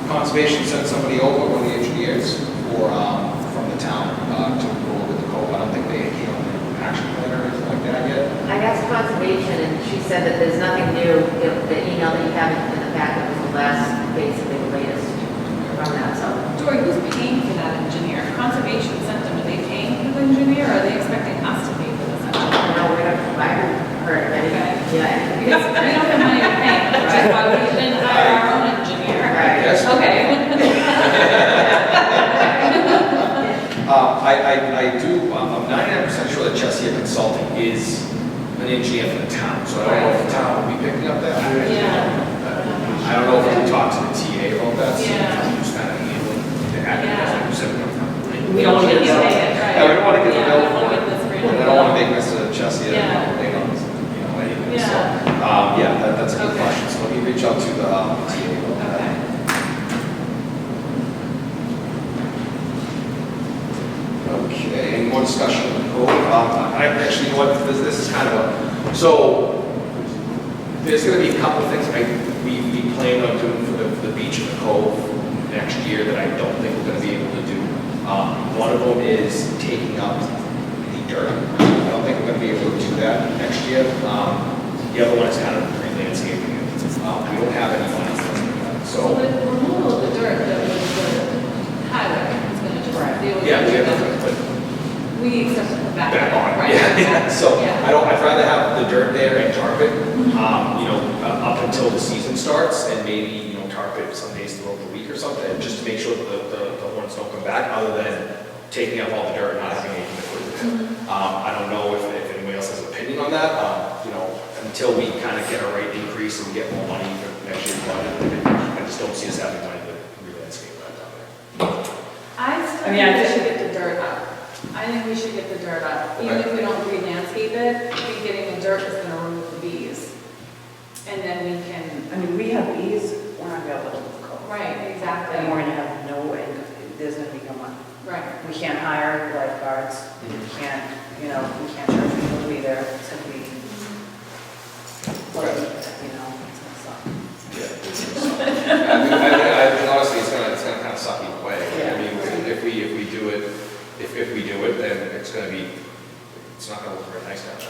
Speaker 6: Conservation sent somebody over, one of the engineers, from the town, to go over the cove. I don't think they came on an action plan or anything like that yet.
Speaker 4: I asked conservation, and she said that there's nothing new. The email that you have in the packet was the last, basically the latest from that, so.
Speaker 3: Dory, who's paying for that engineer? Conservation sent them, are they paying for the engineer, or are they expecting us to pay for this engineer?
Speaker 4: No, I haven't heard of any, yeah.
Speaker 3: Because we don't have money to pay, which is why we didn't hire our own engineer.
Speaker 4: Right.
Speaker 6: Yes.
Speaker 3: Okay.
Speaker 6: I'm 99% sure that Chesia Consulting is an engineer for the town, so I don't know if the town will be picking up that.
Speaker 3: Yeah.
Speaker 6: I don't know if we talked to the TA about that, so
Speaker 3: Yeah.
Speaker 6: who's kind of handling the admin, like you said.
Speaker 4: We don't want to
Speaker 3: Pay
Speaker 4: get
Speaker 3: it,
Speaker 4: the
Speaker 3: right.
Speaker 6: Yeah, we don't want to get the
Speaker 3: Yeah,
Speaker 6: bill
Speaker 3: we don't
Speaker 6: for
Speaker 3: wanna
Speaker 6: it.
Speaker 3: get this
Speaker 6: And
Speaker 3: random
Speaker 6: I don't want to
Speaker 3: bill.
Speaker 6: make Mr. Chesia,
Speaker 3: Yeah.
Speaker 6: anything, so,
Speaker 3: Yeah.
Speaker 6: yeah, that's a good
Speaker 3: Okay.
Speaker 6: question, so let me reach out to the TA about that.
Speaker 3: Okay.
Speaker 6: Okay, any more discussion on the code? I actually, you know what, this is kind of a, so, there's gonna be a couple of things we plan on doing for the beach and the cove next year that I don't think we're gonna be able to do. One of them is taking up the dirt. I don't think we're gonna be able to do that next year. The other one is kind of re-landscaping it. We don't have any money for that,
Speaker 3: So
Speaker 6: so.
Speaker 3: the removal of the dirt that was the highway is gonna just deal with.
Speaker 6: Yeah, we have
Speaker 3: that.
Speaker 6: to put
Speaker 3: We accept it back.
Speaker 6: back on,
Speaker 3: Right.
Speaker 6: yeah, so
Speaker 3: Yeah.
Speaker 6: I'd rather have the dirt there and tarp it, up until the season starts, and maybe, tarp it some days throughout the week or something, just to make sure that the hornets don't come back, other than taking up all the dirt and not having anything to put it in. I don't know if anybody else has an opinion on that, until we kind of get a rate increase and we get more money for next year's budget, I just don't see us having money to re-landscape that down there.
Speaker 3: I still
Speaker 2: I mean,
Speaker 3: think
Speaker 2: I
Speaker 3: we
Speaker 2: think-
Speaker 3: should get the dirt up. I think we should get the dirt up, even if we don't re-landscape it, I think getting the dirt is gonna remove the bees. And then we can,
Speaker 2: I mean, we have bees, we're not gonna be able to live cold.
Speaker 3: right, exactly,
Speaker 2: And we're gonna have no, there's gonna be no money.
Speaker 3: right.
Speaker 2: We can't hire lifeguards, we can't, we can't charge people to be there, it's gonna be, it's gonna suck.
Speaker 6: Honestly, it's gonna kind of suck either way.
Speaker 2: Yeah.
Speaker 6: I mean, if we do it, then it's not gonna look very nice down there.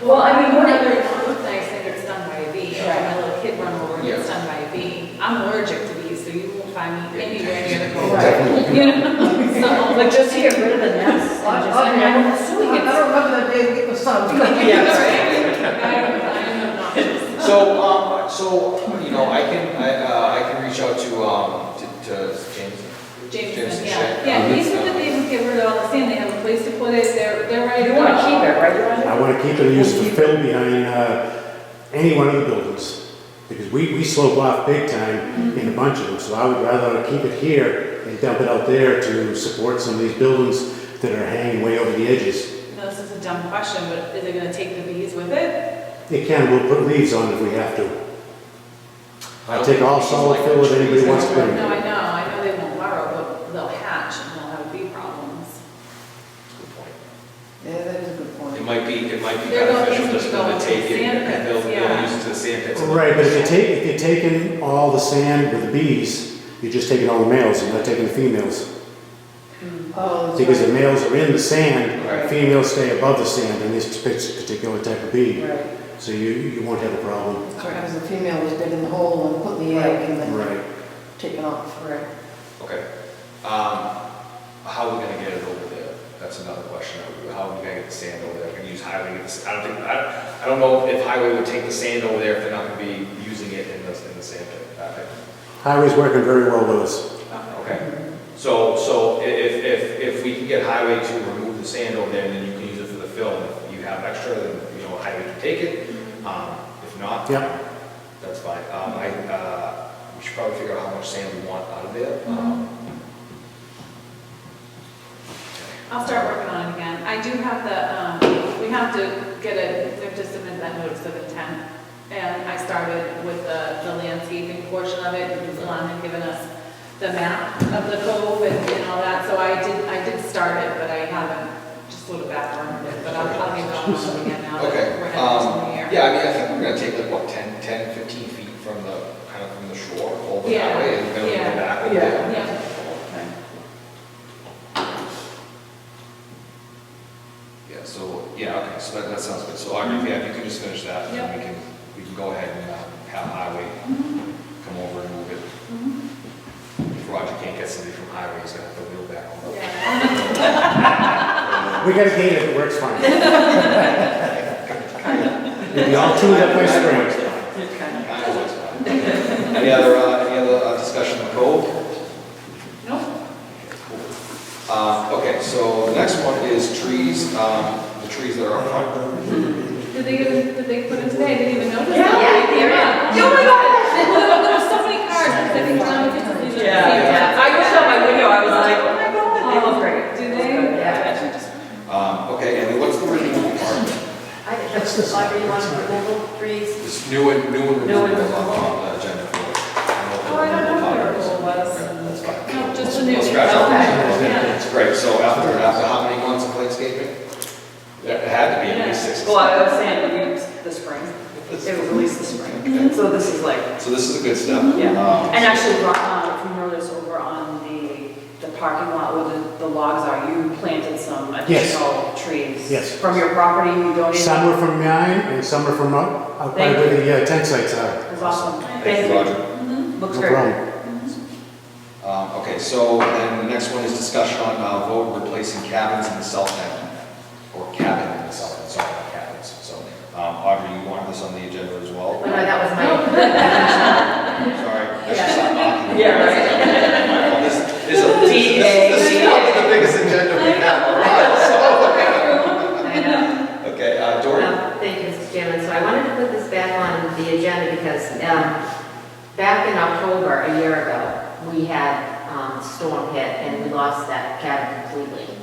Speaker 3: Well, I mean,
Speaker 2: what-
Speaker 3: whatever, it don't look nice if it's done by a bee, or
Speaker 2: Right.
Speaker 3: when a little kid run over and it's
Speaker 6: Yeah.
Speaker 3: done by a bee. I'm allergic to bees, so you won't find me anywhere near the
Speaker 2: Right.
Speaker 3: cove. You know, so,
Speaker 2: Like, just to get rid of the nets. I'm assuming it's.
Speaker 7: I don't remember that day we get the sun.
Speaker 1: I can reach out to James.
Speaker 3: Jameson,
Speaker 1: Jameson,
Speaker 3: yeah.
Speaker 1: Shed.
Speaker 3: Yeah, he said that they would get rid of all the sand, they have a place to put it, they're ready to
Speaker 2: You
Speaker 3: go.
Speaker 2: want to keep it, right, Roger?
Speaker 5: I want to keep it and use it for fill behind any one of the buildings. Because we slope off big time in a bunch of them, so I would rather keep it here and dump it out there to support some of these buildings that are hanging way over the edges.
Speaker 3: No, this is a dumb question, but is it gonna take the bees with it?
Speaker 5: It can, we'll put leaves on if we have to.
Speaker 1: I don't
Speaker 5: Take
Speaker 1: think
Speaker 5: all
Speaker 1: he's
Speaker 5: solid
Speaker 1: like
Speaker 5: fill
Speaker 1: the
Speaker 5: that anybody
Speaker 1: trees
Speaker 5: wants to
Speaker 1: that-
Speaker 5: bring.
Speaker 3: No, I know they won't burrow, but they'll hatch and they'll have bee problems.
Speaker 1: Good point.
Speaker 7: Yeah, that is a good
Speaker 1: It
Speaker 7: point.
Speaker 1: might be
Speaker 3: They're going
Speaker 1: beneficial
Speaker 3: to
Speaker 1: just
Speaker 3: go
Speaker 1: to
Speaker 3: into
Speaker 1: take it,
Speaker 3: sand
Speaker 1: and
Speaker 3: pits,
Speaker 1: they'll
Speaker 3: yeah.
Speaker 1: use it to the sand pits.
Speaker 5: Right, but if you're taking all the sand with the bees, you're just taking all the males, you're not taking the females.
Speaker 7: Oh, that's
Speaker 5: Because the
Speaker 7: right.
Speaker 5: males are in the sand,
Speaker 1: Right.
Speaker 5: females stay above the sand in this particular type of bee.
Speaker 7: Right.
Speaker 5: So you won't have a problem.
Speaker 7: Because the female was digging the hole and putting the egg and then
Speaker 5: Right.
Speaker 7: taking off. Right.
Speaker 1: Okay. How are we gonna get it over there? That's another question. How are we gonna get the sand over there? We're gonna use highway, to get the, I don't know if highway would take the sand over there if they're not gonna be using it in the sand pit.
Speaker 5: Highway's working very well with us.
Speaker 1: Okay. So if we can get highway to remove the sand over there, and then you can use it for the fill, and if you have extra, then, highway can take it. If not,
Speaker 5: Yep.
Speaker 1: that's fine. We should probably figure out how much sand we want out of there.
Speaker 3: I'll start working on it again. I do have we have to we have to submit that notice of intent. And I started with the landscaping portion of it, because Lon had given us the map of the cove and all that. So I did start it, but I haven't just sort of backburned it, but I'll get going on it again now that
Speaker 1: Okay.
Speaker 3: we're heading to the year.
Speaker 1: Yeah, I think we're gonna take like, what, 10, 15 feet from the shore over that
Speaker 3: Yeah,
Speaker 1: way, and then we'll
Speaker 3: yeah,
Speaker 1: go back over
Speaker 7: yeah.
Speaker 1: there.
Speaker 3: Yeah.
Speaker 1: Yeah, okay, so that sounds good. So Audrey, if you could just finish that, and then we can go ahead and have highway come over and move it. If Roger can't get somebody from highway, he's gonna have to wheel back over.
Speaker 3: Yeah.
Speaker 5: We got a Gator that works fine. You'll be all tuned up by spring.
Speaker 1: Kind of works fine. Any other discussion of code?
Speaker 3: Nope.
Speaker 1: Okay, so the next one is trees, the trees that are up front.
Speaker 3: Did they put it today? I didn't even notice.
Speaker 4: Yeah,
Speaker 3: that.
Speaker 4: there it is.
Speaker 3: Oh my God! There were so many cars, I think John was just leaving.
Speaker 2: Yeah. I just saw my window, I was like, oh my God. They look great.
Speaker 3: Do they?
Speaker 4: Yeah.
Speaker 1: Okay, and then what's the removal part?
Speaker 4: Audrey, you want to remove trees?
Speaker 1: This new and removal
Speaker 4: New and
Speaker 1: on the agenda for it.
Speaker 3: Oh, I don't know where it was.
Speaker 1: Okay, that's fine.
Speaker 3: No, just the new.
Speaker 1: We'll scratch out.
Speaker 3: Yeah.
Speaker 1: It's great, so after how many months of landscaping? It had to be at least 6.
Speaker 2: Well, I was saying it was the spring. It was released this spring. So this is like,
Speaker 1: So this is a good step.
Speaker 2: yeah. And actually, if you notice over on the parking lot where the logs are, you planted some
Speaker 5: Yes.
Speaker 2: additional trees.
Speaker 5: Yes.
Speaker 2: From your property, you donated.
Speaker 5: Some were from mine and some are from out by
Speaker 2: Thank
Speaker 5: where the tent sites are.
Speaker 2: It was awesome.
Speaker 1: Thank you, Roger.
Speaker 2: Looks
Speaker 5: No
Speaker 2: great.
Speaker 5: problem.
Speaker 1: Okay, so then the next one is discussion on vote replacing cabins in the south end, or cabin in the south end, sorry, not cabins. So, Audrey, you want this on the agenda as well?
Speaker 4: Oh, no, that was my,
Speaker 1: Sorry, that's just not knocking.
Speaker 2: Yeah, right.
Speaker 1: Well, this is probably the biggest agenda we have, all right,
Speaker 4: I know.
Speaker 1: so. Okay, Dory?
Speaker 4: Thank you, Mr. Chairman. So I wanted to put this back on the agenda because back in October, a year ago, we had storm hit and we lost that cabin completely.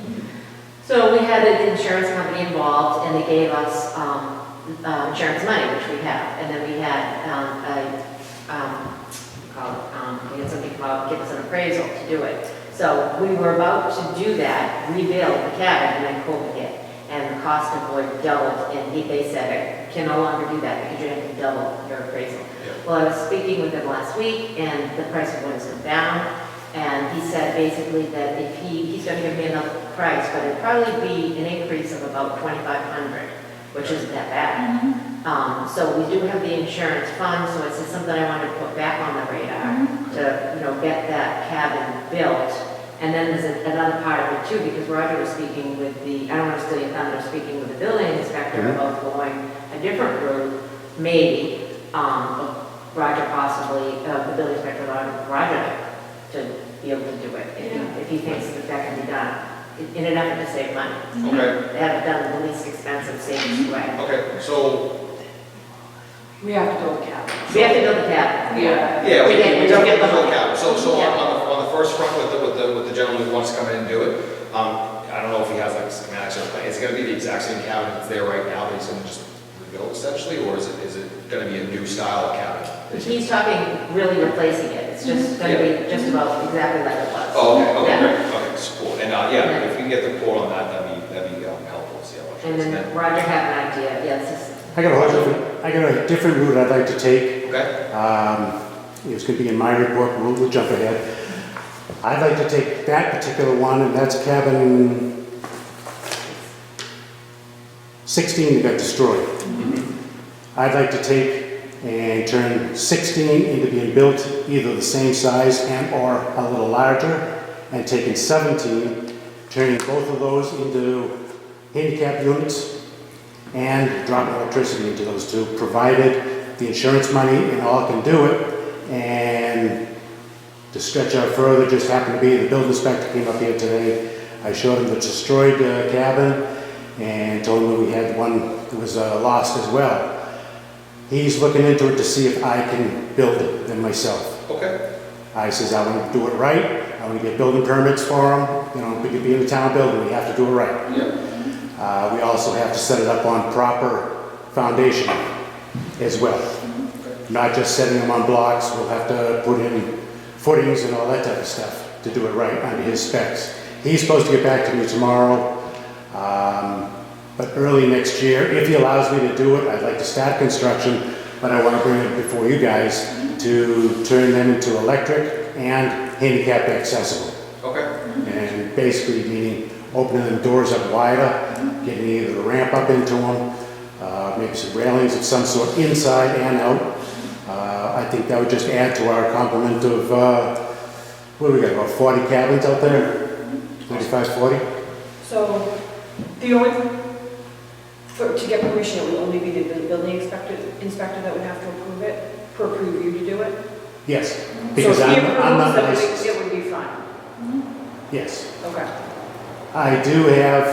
Speaker 4: So we had an insurance company involved and they gave us insurance money, which we have. And then we had we had somebody come out and give us an appraisal to do it. So we were about to do that, rebuild the cabin, and then COVID hit. And the cost of wood doubled, and they said, I can no longer do that because you have to double your appraisal. Well, I was speaking with him last week, and the price of wood has come down. And he said basically that if he's going to give me another price, but it'd probably be an increase of about $2,500, which isn't that bad. So we do have the insurance fund, so it's just something I wanted to put back on the radar to, get that cabin built And then there's another part of it too, because Roger was speaking with the, I don't want to steal your thunder, speaking with the building inspector about going a different route, maybe, Roger possibly, the building inspector allowed Roger to be able to do it, if he thinks that can be done, in an effort to save money.
Speaker 6: Okay,
Speaker 4: They haven't done the least expensive, safest way.
Speaker 6: okay, so,
Speaker 2: We have to build a cabin.
Speaker 4: We have to build the cabin.
Speaker 6: yeah, we
Speaker 4: To get- to
Speaker 6: definitely
Speaker 4: get the
Speaker 6: have to
Speaker 4: money.
Speaker 6: look at it. So
Speaker 4: Yeah.
Speaker 6: on the first front with the gentleman who wants to come in and do it, I don't know if he has like schematics or plan. Is it gonna be the exact same cabin that's there right now, that he's gonna just rebuild essentially, or is it gonna be a new style of cabin?
Speaker 4: He's talking really replacing it, it's just gonna be just about exactly like it was.
Speaker 6: Oh, okay,
Speaker 4: Yeah.
Speaker 6: great, okay, so cool. And, yeah, if we can get the quote on that, that'd be helpful, see how much
Speaker 4: And
Speaker 6: it is.
Speaker 4: then Roger had an idea, yes,
Speaker 5: I got a different route I'd like to take.
Speaker 6: Okay,
Speaker 5: It's going to be in my report, we'll jump ahead. I'd like to take that particular one, and that's cabin 16 that got destroyed. I'd like to take and turn 16 into being built either the same size and or a little larger, and taking 17, turning both of those into handicap units and dropping electricity into those two, provided the insurance money and all can do it. And to stretch out further, just happened to be the building inspector came up here today. I showed him the destroyed cabin and told him that we had one that was lost as well. He's looking into it to see if I can build it them myself.
Speaker 6: okay,
Speaker 5: I says, I want to do it right. I want to get building permits for them. You know, we could be in the town building, we have to do it right.
Speaker 6: yeah,
Speaker 5: We also have to set it up on proper foundation as well. Not just setting them on blocks, we'll have to put in footings and all that type of stuff to do it right under his specs. He's supposed to get back to me tomorrow, but early next year, if he allows me to do it, I'd like to start construction, but I want to bring it before you guys to turn them into electric and handicap accessible.
Speaker 6: okay,
Speaker 5: And basically meaning opening them doors up wider, getting either the ramp up into them, maybe some railings of some sort inside and out. I think that would just add to our complement of, what do we got, about 40 cabins out there? 35, 40?
Speaker 2: So, the only, to get permission, it would only be the building inspector that would have to approve it, approve you to do it?
Speaker 5: Yes, because
Speaker 2: So if he
Speaker 5: I'm not
Speaker 2: approves,
Speaker 5: licensed.
Speaker 2: then it would be fine.
Speaker 5: Yes.
Speaker 2: Okay.
Speaker 5: I do have,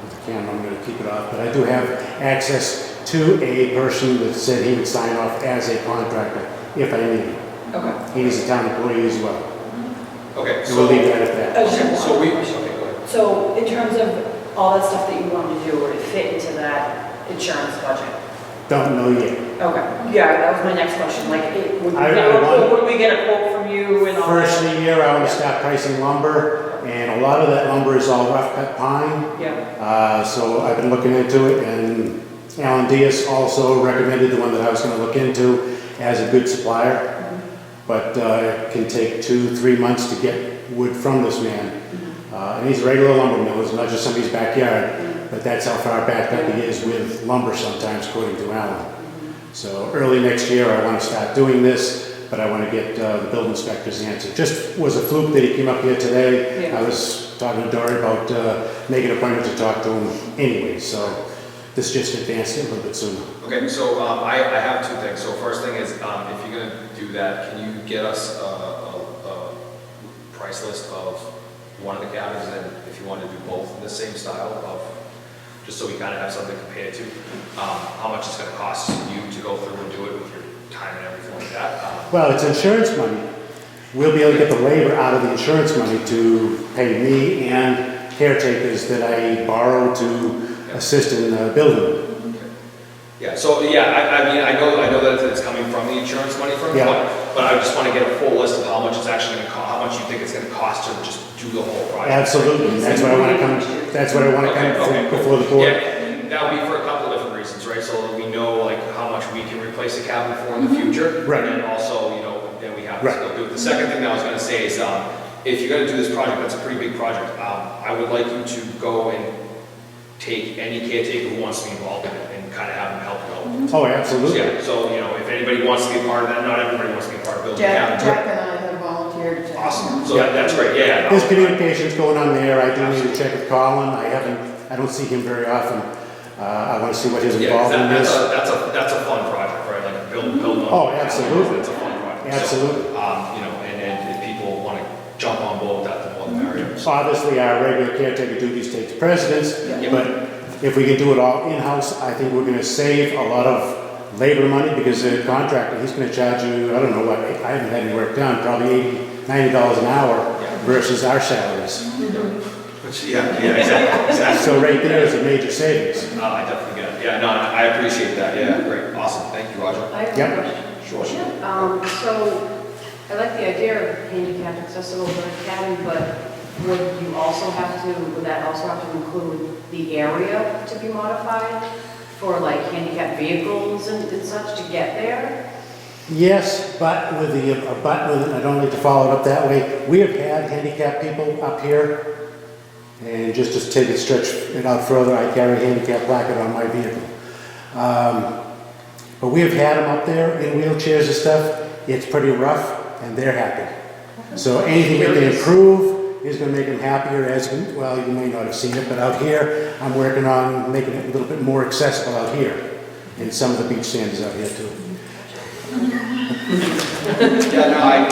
Speaker 5: with the camera, I'm going to keep it off, but I do have access to a person that said he would sign off as a contractor if I need him.
Speaker 2: Okay.
Speaker 5: He's a town employee as well.
Speaker 6: okay,
Speaker 5: And we'll
Speaker 6: so,
Speaker 5: leave that at that.
Speaker 6: okay, so okay, go ahead.
Speaker 2: So in terms of all that stuff that you wanted to do, would it fit into that insurance budget?
Speaker 5: Don't know yet.
Speaker 2: Okay, yeah, that was my next question, like, would we
Speaker 5: I
Speaker 2: get a
Speaker 5: want-
Speaker 2: quote, would we get a quote from you and all that?
Speaker 5: First of the year, I want to start pricing lumber, and a lot of that lumber is all rough cut pine.
Speaker 2: Yeah,
Speaker 5: So I've been looking into it, and Alan Diaz also recommended the one that I was going to look into as a good supplier. But it can take 2-3 months to get wood from this man. And he's a regular lumber mill, it's not just somebody's backyard, but that's how far backed up he is with lumber sometimes, according to Alan. So early next year, I want to start doing this, but I want to get the building inspector's answer. Just was a fluke that he came up here today.
Speaker 2: Yeah.
Speaker 5: I was talking to Dory about making an appointment to talk to him anyway, so this just advanced it a little bit sooner.
Speaker 6: Okay, so I have two things. So first thing is, if you're gonna do that, can you get us a price list of one of the cabins, and if you want to do both in the same style of, just so we kind of have something to compare to, how much it's gonna cost you to go through and do it with your time and everything like that?
Speaker 5: Well, it's insurance money. We'll be able to get the labor out of the insurance money to pay me and caretakers that I borrow to assist in building.
Speaker 6: Yeah, so, yeah, I mean, I know that it's coming from the insurance money from,
Speaker 5: Yeah.
Speaker 6: but I just want to get a full list of how much it's actually gonna cost, how much you think it's gonna cost to just do the whole project.
Speaker 5: Absolutely, that's what I want to come, that's what I want to
Speaker 6: Okay,
Speaker 5: come before the board.
Speaker 6: Yeah, that would be for a couple of different reasons, right? So that we know like how much we can replace the cabin for in the future.
Speaker 5: Right.
Speaker 6: And then also, you know, then we have to
Speaker 5: Right.
Speaker 6: still do it. The second thing that I was gonna say is, if you're gonna do this project, that's a pretty big project, I would like you to go and take any caretaker who wants to be involved in it and kind of have them help you out.
Speaker 5: Oh, absolutely.
Speaker 6: Yeah, so, you know, if anybody wants to be a part of that, not everybody wants to be a part of building a
Speaker 7: Jack
Speaker 6: cabin.
Speaker 7: and I have volunteered to.
Speaker 6: Awesome. So that's great, yeah.
Speaker 5: There's communications going on there. I do need to check with Colin. I don't see him very often. I want to see what his
Speaker 6: Yeah, 'cause
Speaker 5: involvement is.
Speaker 6: that's a fun project, right? Like build.
Speaker 5: Oh, absolutely.
Speaker 6: It's a fun project.
Speaker 5: Absolutely.
Speaker 6: So, and if people want to jump on board with that, the more the merrier.
Speaker 5: So obviously, our regular caretaker duties takes precedence,
Speaker 6: Yeah.
Speaker 5: but if we can do it all in-house, I think we're going to save a lot of labor money because the contractor, he's going to charge you, I don't know what, I haven't had any work done, probably $80, $90 an hour
Speaker 6: Yeah.
Speaker 5: versus our salaries.
Speaker 6: Which, exactly.
Speaker 5: So right there is a major savings.
Speaker 6: I definitely get it. Yeah, no, I appreciate that. Yeah, great, awesome. Thank you, Roger.
Speaker 8: I have
Speaker 5: Yep.
Speaker 8: a question.
Speaker 6: Sure.
Speaker 8: So I like the idea of handicap accessible for the cabin, but would that also have to include the area to be modified for like handicap vehicles and such to get there?
Speaker 5: Yes, but with I don't like to follow it up that way. We have had handicapped people up here, and just to take it, stretch it out further, I carry a handicap placard on my vehicle. But we have had them up there in wheelchairs and stuff. It's pretty rough, and they're happy. So anything we can improve is going to make them happier. Well, you may not have seen it, but out here, I'm working on making it a little bit more accessible out here, and some of the beach standards out here too.
Speaker 6: Yeah, no, I like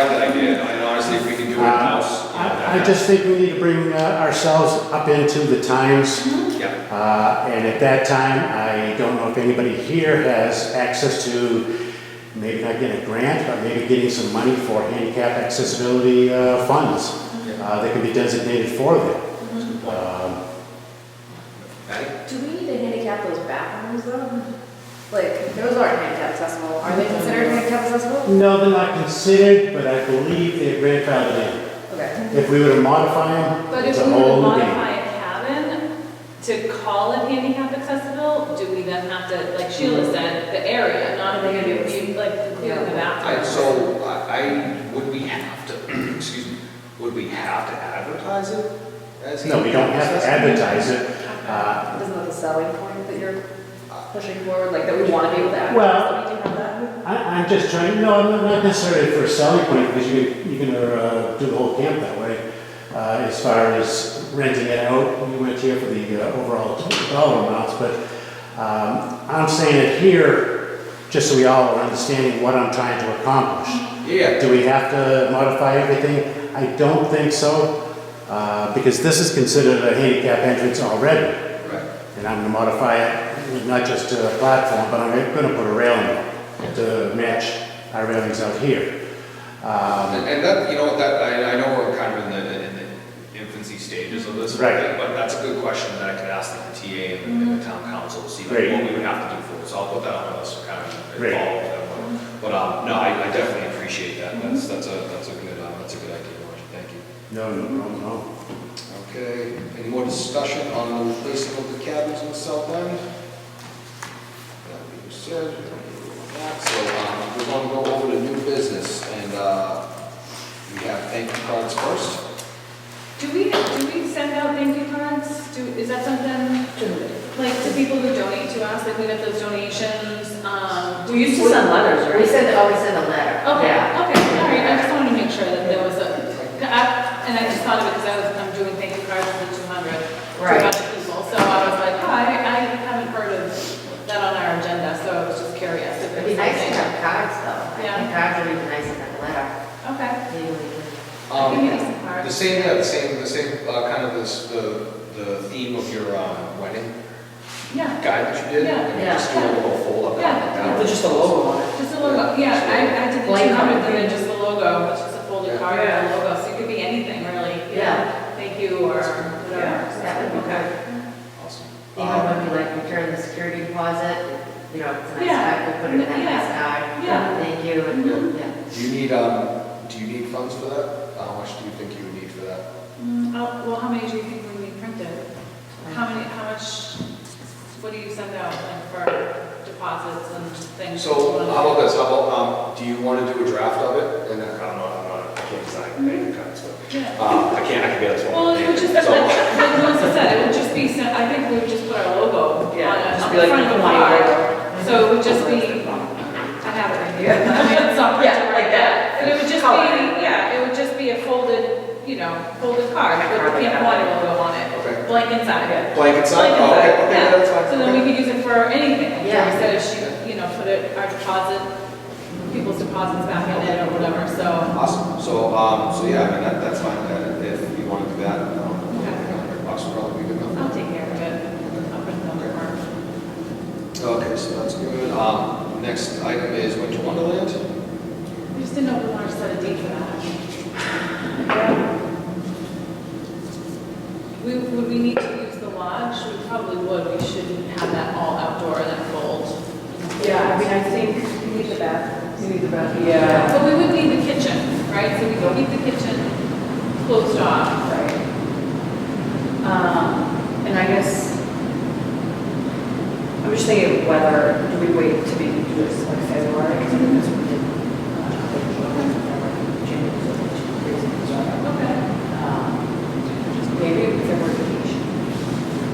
Speaker 6: that idea. And honestly, if we can do it in-house.
Speaker 5: I just think we need to bring ourselves up into the times.
Speaker 6: Yeah.
Speaker 5: And at that time, I don't know if anybody here has access to, maybe not getting a grant, but maybe getting some money for handicap accessibility funds that can be designated for them.
Speaker 6: Patty?
Speaker 9: Do we need to handicap those bathrooms though? Like, those aren't handicap accessible. Are they considered handicap accessible?
Speaker 5: No, they're not considered, but I believe they're grandfathered in.
Speaker 9: Okay.
Speaker 5: If we were to modify them,
Speaker 3: But
Speaker 5: it's
Speaker 3: if
Speaker 5: a
Speaker 3: we were to
Speaker 5: whole new
Speaker 3: modify
Speaker 5: game.
Speaker 3: a cabin to call it handicap accessible, do we then have to, like Sheila said, the area, not
Speaker 9: Are they gonna be able to-
Speaker 3: including the bathroom?
Speaker 6: Would we have to, excuse me, would we have to advertise it? As
Speaker 5: No, we don't have to advertise it.
Speaker 9: Isn't that the selling point that you're pushing forward, like that we want to be able to advertise?
Speaker 5: Well,
Speaker 9: that we do have that?
Speaker 5: I'm just trying, no, not necessarily for a selling point, because you can do the whole camp that way. As far as renting it out, we went here for the overall dollar amounts, but I'm saying it here, just so we all are understanding what I'm trying to accomplish.
Speaker 6: Yeah.
Speaker 5: Do we have to modify everything? I don't think so, because this is considered a handicap entrance already.
Speaker 6: Right.
Speaker 5: And I'm gonna modify it, not just a platform, but I'm gonna put a railing to match our railings out here.
Speaker 6: And that, I know we're kind of in the infancy stages of this,
Speaker 5: Right.
Speaker 6: but that's a good question that I could ask the TA and the town council to see
Speaker 5: Great.
Speaker 6: what we would have to do for it. So I'll put that on us, kind of
Speaker 5: Great.
Speaker 6: involve them. But no, I definitely appreciate that. That's a good idea, Roger. Thank you.
Speaker 5: No.
Speaker 1: Okay, any more discussion on the replacing of the cabins in the south end? That being said, so we're going to go over to new business, and we have thank you cards first.
Speaker 3: Do we send out thank you cards? Is that something, like, to people who donate to us, like we get those donations?
Speaker 4: We used to send letters, right? We send a letter.
Speaker 3: Okay,
Speaker 4: Yeah.
Speaker 3: okay, all right, I just wanted to make sure that there was and I just thought of it because I'm doing thank you cards for 200 to a
Speaker 4: Right.
Speaker 3: bunch of people, so I was like, oh, I haven't heard of that on our agenda, so I was just curious if
Speaker 4: It'd
Speaker 3: it
Speaker 4: be
Speaker 3: was
Speaker 4: nice to
Speaker 3: something.
Speaker 4: have cards though. I
Speaker 3: Yeah.
Speaker 4: think cards would be nicer than a letter.
Speaker 3: Okay.
Speaker 4: Maybe we can.
Speaker 3: Give me some cards.
Speaker 1: The same kind of the theme of your wedding
Speaker 3: Yeah,
Speaker 1: guide that you did.
Speaker 3: Yeah.
Speaker 1: And you just do a little fold up.
Speaker 3: Yeah.
Speaker 7: With just a logo on it.
Speaker 3: just a logo, yeah, I did the
Speaker 4: Blank
Speaker 3: 200
Speaker 4: card.
Speaker 3: and then just the logo, which is a folded card and a logo, so it could be anything really.
Speaker 4: Yeah.
Speaker 3: Thank you or whatever.
Speaker 4: That would be
Speaker 3: Okay.
Speaker 1: Awesome.
Speaker 4: Even when we like return the security deposit, it's a nice
Speaker 3: Yeah.
Speaker 4: fact, we put it in that nice
Speaker 3: Yeah.
Speaker 4: card.
Speaker 3: Yeah.
Speaker 4: Thank you, and, yeah.
Speaker 1: Do you need funds for that? How much do you think you would need for that?
Speaker 3: Well, how many do you think we need printed? How much, what do you send out, like, for deposits and things?
Speaker 1: So how about this, do you want to do a draft of it? And I can't design bank cards, but
Speaker 3: Yeah.
Speaker 1: I can get it to
Speaker 3: Well, it would just, like Melissa said, it would just be, I think we would just put our logo on
Speaker 7: Yeah, just
Speaker 3: on
Speaker 7: be
Speaker 3: the
Speaker 7: like
Speaker 3: front of the
Speaker 7: the
Speaker 3: card.
Speaker 7: logo.
Speaker 3: So it would just be, I have it right here. I mean, it's not
Speaker 7: Yeah,
Speaker 3: printed
Speaker 7: like that.
Speaker 3: But it would just
Speaker 7: Color.
Speaker 3: be, yeah, it would just be a folded folded card with the Camp Water logo on it,
Speaker 1: Okay.
Speaker 3: blank inside.
Speaker 1: Blanket sign?
Speaker 3: Blank
Speaker 1: Oh, okay,
Speaker 3: inside,
Speaker 1: okay,
Speaker 3: yeah.
Speaker 1: that's fine.
Speaker 3: So then we could use it for anything. So
Speaker 4: Yeah.
Speaker 3: instead of put our deposit, people's deposits back in it or whatever, so.
Speaker 1: Awesome, so yeah, I mean, that's fine, if you want to do that, $100 would probably be good enough.
Speaker 3: I'll take care of it. I'll put it on the card.
Speaker 1: Okay, so that's good. Next item is Winter Wonderland.
Speaker 3: We just didn't know if we wanted to set a date for that. Would we need to use the lodge? We probably would. We shouldn't have that all outdoor and then cold.
Speaker 2: Yeah, I mean, I think,
Speaker 9: You need the bathroom.
Speaker 2: you need the bathroom. Yeah.
Speaker 3: But we would need the kitchen, right? So we could keep the kitchen closed off.
Speaker 2: Right. And I guess, I'm just thinking whether, do we wait to be, do this like February? Because I think that's what we did.
Speaker 3: Okay.
Speaker 2: Maybe February vacation.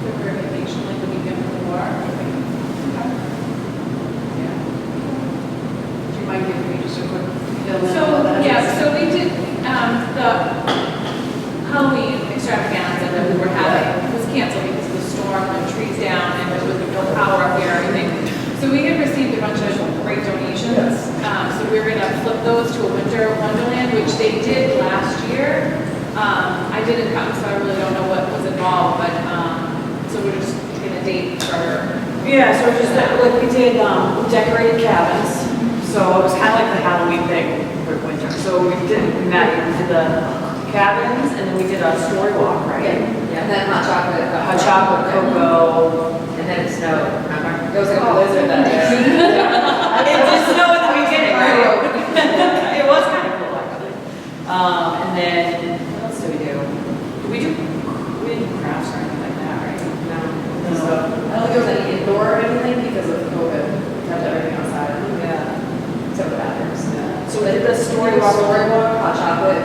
Speaker 3: February vacation, like the weekend before. Okay.
Speaker 8: Yeah. Do you mind giving me just a quick fill in?
Speaker 3: So, yeah, so we did, the Halloween extravaganza that we were having was canceled because of the storm and trees down and there was no power up here or anything. So we had received a bunch of great donations. So we were gonna flip those to a winter wonderland, which they did last year. I didn't come, so I really don't know what was involved, but, so we're just picking a date for.
Speaker 2: Yeah, so just like we did, decorated cabins. So it was kind of like the Halloween thing for winter. So we did the cabins and then we did a story walk, right?
Speaker 9: And then hot chocolate.
Speaker 2: Hot chocolate, cocoa.
Speaker 4: And then it snowed, remember?
Speaker 9: It was like a blizzard that day.
Speaker 2: It did snow at the beginning, right? It was kind of cool, actually. And then, what else did we do? We didn't do crafts or anything like that, right?
Speaker 4: No.
Speaker 9: I don't think there was any indoor or anything because of COVID. We kept everything outside.
Speaker 2: Yeah.
Speaker 9: Except for the bathrooms.
Speaker 2: So we did the story walk.
Speaker 9: Hot chocolate,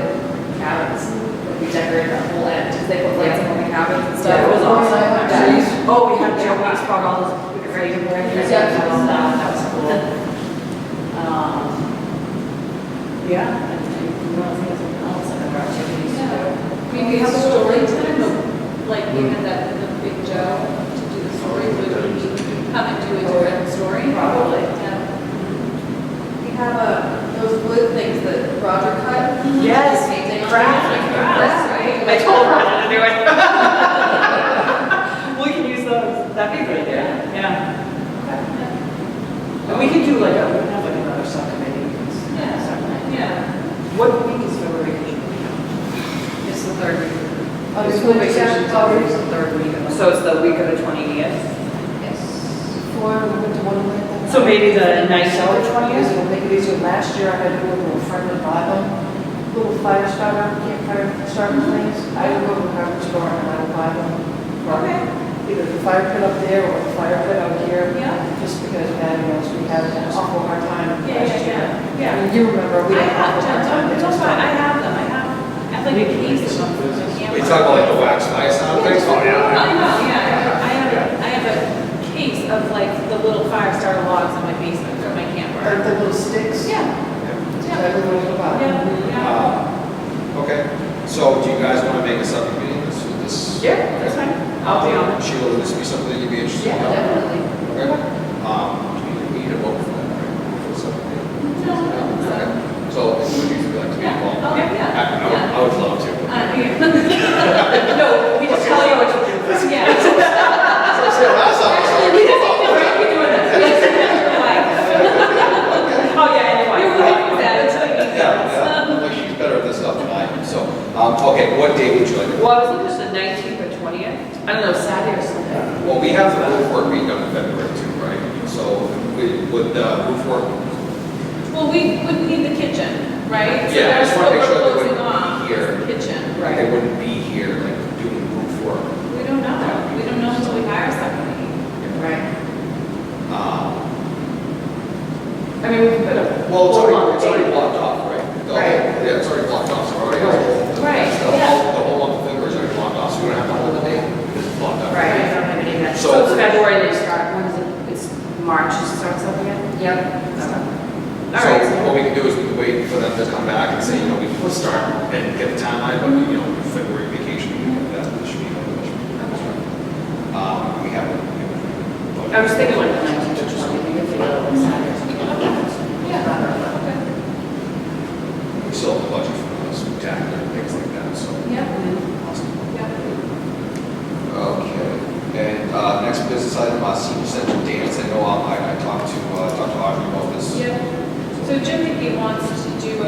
Speaker 9: cabins. Like we decorated that whole end because they put lights in all the cabins and stuff.
Speaker 2: Yeah, it was awesome.
Speaker 9: Yeah.
Speaker 2: Oh, we had, we brought all those, we could ready to wear.
Speaker 9: Yeah.
Speaker 2: And all that, that was cool. Yeah, and we want to think of something else, like other activities to do.
Speaker 3: Maybe a story time, like we had that, the big Joe to do the story, would he come and do a different story?
Speaker 9: Probably.
Speaker 3: Yeah.
Speaker 9: We have those wood things that Roger cut.
Speaker 2: Yes,
Speaker 9: Painting on
Speaker 2: craft.
Speaker 9: it.
Speaker 3: That's right.
Speaker 2: I told Rhonda to do it. We can use those, that'd be great, yeah. And we could do like we can have like another subcommittee.
Speaker 3: Yeah.
Speaker 2: What week is February vacation?
Speaker 8: It's the third week.
Speaker 9: Oh,
Speaker 8: The
Speaker 9: it's
Speaker 8: school
Speaker 9: the
Speaker 8: vacation is
Speaker 9: week.
Speaker 8: always the third week of the
Speaker 2: So it's the week of the 20th?
Speaker 8: Yes.
Speaker 7: Before we went to Wonderland.
Speaker 2: So maybe the 9th or
Speaker 7: Easier,
Speaker 2: 20th?
Speaker 7: it'll make it easier. Last year I had to do a little friendly Bible, little fire starter, campfire starter things. I would go to the hardware store and I would buy them.
Speaker 3: Okay.
Speaker 7: Either the fire pit up there or the fire pit out here.
Speaker 3: Yeah.
Speaker 7: Just because God knows we had an awful hard time last year.
Speaker 3: Yeah.
Speaker 7: I mean, you remember, we
Speaker 3: I
Speaker 7: had an
Speaker 3: have,
Speaker 7: awful hard time.
Speaker 3: that's fine, I have them, I have like a case of them for the camera.
Speaker 1: We talk about like the wax ice on things? Oh,
Speaker 3: I know, yeah, I have a case of like the little fire starter logs in my basement for my
Speaker 7: Or
Speaker 3: camper.
Speaker 7: the little sticks.
Speaker 3: Yeah.
Speaker 7: That everyone knows about.
Speaker 3: Yeah.
Speaker 1: Okay, so do you guys want to make a subcommittee with this?
Speaker 2: Yeah, that's fine. I'll be on it.
Speaker 1: Sheila, would this be something that you'd be interested in?
Speaker 9: Yeah, definitely.
Speaker 1: Okay. We need a vote for that, right? For the subcommittee?
Speaker 3: No,
Speaker 1: Okay. So would you like to be
Speaker 3: Yeah,
Speaker 1: involved?
Speaker 3: okay, yeah.
Speaker 1: I would love to.
Speaker 3: Yeah.
Speaker 2: No, we just tell you what to do.
Speaker 3: Yeah.
Speaker 1: So say last time, I saw
Speaker 2: We
Speaker 1: you.
Speaker 2: just feel like we're doing this. We just feel like- Oh, yeah, anyway.
Speaker 3: You're right with that, it's like,
Speaker 1: Yeah. Well, she's better at this stuff than I am, so, okay, what date would you like?
Speaker 2: Well, I was looking at the 19th or 20th. I don't know, Saturday or Sunday.
Speaker 1: Well, we have the roof work being done in February too, right? So would roof work?
Speaker 3: well, we wouldn't need the kitchen, right? So
Speaker 1: Yeah, I just
Speaker 3: that's
Speaker 1: wanna
Speaker 3: what
Speaker 1: make sure
Speaker 3: we're
Speaker 1: they
Speaker 3: closing
Speaker 1: wouldn't
Speaker 3: off,
Speaker 1: be here.
Speaker 3: is the kitchen.
Speaker 1: Like they wouldn't be here, like doing roof work.
Speaker 3: We don't know. We don't know until we hire somebody.
Speaker 2: Right.
Speaker 1: Um,
Speaker 2: I mean, we can put a.
Speaker 1: Well, it's
Speaker 2: hold on
Speaker 1: already,
Speaker 2: the
Speaker 1: it's already
Speaker 2: date.
Speaker 1: blocked off, right?
Speaker 2: Right.
Speaker 1: Yeah, it's already blocked off, so already has the whole.
Speaker 3: Right,
Speaker 1: the
Speaker 3: yeah.
Speaker 1: whole month of February is already blocked off, so we don't have to hold the date, it's blocked off.
Speaker 2: Right, I don't have any of that.
Speaker 1: So-
Speaker 2: So it's February they start, when is it? It's March it starts up again?
Speaker 4: Yep.
Speaker 2: All
Speaker 1: So
Speaker 2: right.
Speaker 1: what we can do is we can wait for them to come back
Speaker 6: back and say, we can start and get the timeline, but, February vacation, that should be, we have.
Speaker 2: I was thinking like the 19th or 20th, you can figure out like Saturday or something like that.
Speaker 3: Okay.
Speaker 6: We still have the budget for those spectacular and things like that, so.
Speaker 3: Yeah.
Speaker 6: Awesome.
Speaker 3: Yeah.
Speaker 1: Okay, and next business item, senior center dance. I know I talked to Audrey about this.
Speaker 3: Yep. So Jim Hickey wants to do a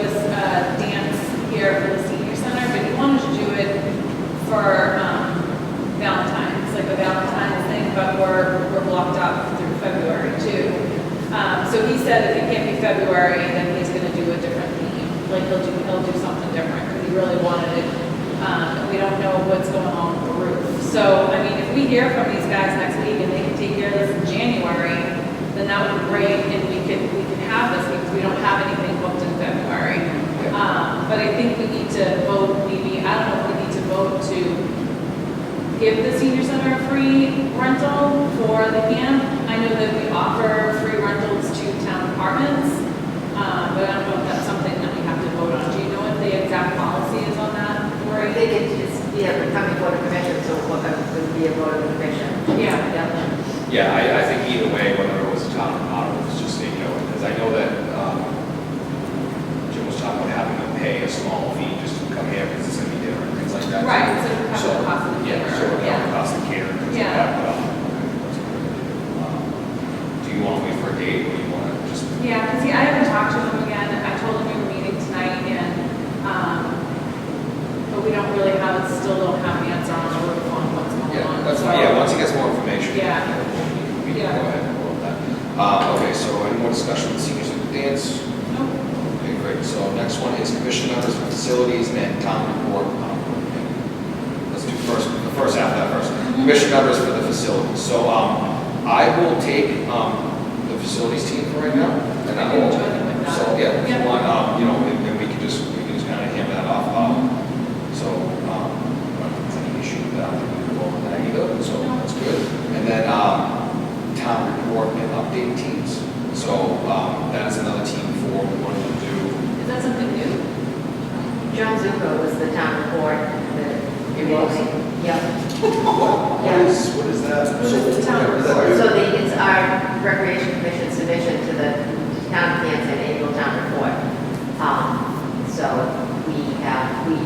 Speaker 3: dance here for the senior center, but he wanted to do it for Valentine's, like a Valentine's thing, but we're blocked up through February too. So he said if it can't be February, then he's gonna do a different theme. Like he'll do something different, because he really wanted it. And we don't know what's going on with the roof. So, I mean, if we hear from these guys next week and they can take care of this in January, then that would be great, and we can have this, because we don't have anything booked in February. But I think we need to vote, maybe, I don't know if we need to vote to give the senior center a free rental for the camp. I know that we offer free rentals to town apartments, but I don't know if that's something that we have to vote on. Do you know what the exact policy is on that?
Speaker 4: I think it's coming for the commission, so what would be a vote of the commission.
Speaker 3: Yeah.
Speaker 6: Yeah, I think either way, whether it was a town or not, it was just, because I know that Jim was talking about having to pay a small fee just to come here because it's going to be dinner and things like that.
Speaker 3: Right, so it covers
Speaker 6: So,
Speaker 3: the cost of the
Speaker 6: yeah,
Speaker 3: dinner.
Speaker 6: so it covers the cost of care and things like
Speaker 3: Yeah.
Speaker 6: that. But, do you want to wait for a date, or do you want to just?
Speaker 3: Yeah, because I haven't talked to him again. I told him we were meeting tonight, and, but we don't really still don't have an answer on the roof on what's going on.
Speaker 1: That's
Speaker 3: So-
Speaker 1: fine. Yeah, once he gets more information.
Speaker 3: Yeah.
Speaker 1: We can
Speaker 3: Yeah.
Speaker 1: go ahead and vote that. Okay, so any more discussion on the senior center dance?
Speaker 3: Nope.
Speaker 1: Okay, great. So next one is commission members for facilities and town report. Let's do the first half of that first. Commission members for the facilities. So I will take the facilities team for right now. And
Speaker 3: I
Speaker 1: I
Speaker 3: can
Speaker 1: will,
Speaker 3: join them with that.
Speaker 1: so yeah, if you
Speaker 3: Yeah.
Speaker 1: want, and we can just kind of hammer that off. So I don't think there's any issue with that. I don't think we can go on that either. So that's good. And then town report and update teams. So that's another team for we wanted to do.
Speaker 3: Is that something new?
Speaker 4: John Zuko was the town report.
Speaker 1: It was?
Speaker 4: Yep.
Speaker 1: What is that?
Speaker 3: What is the town
Speaker 1: what does that
Speaker 3: report?
Speaker 1: do?
Speaker 4: So it's our recreation commission submission to the town of Hanson annual town report. So every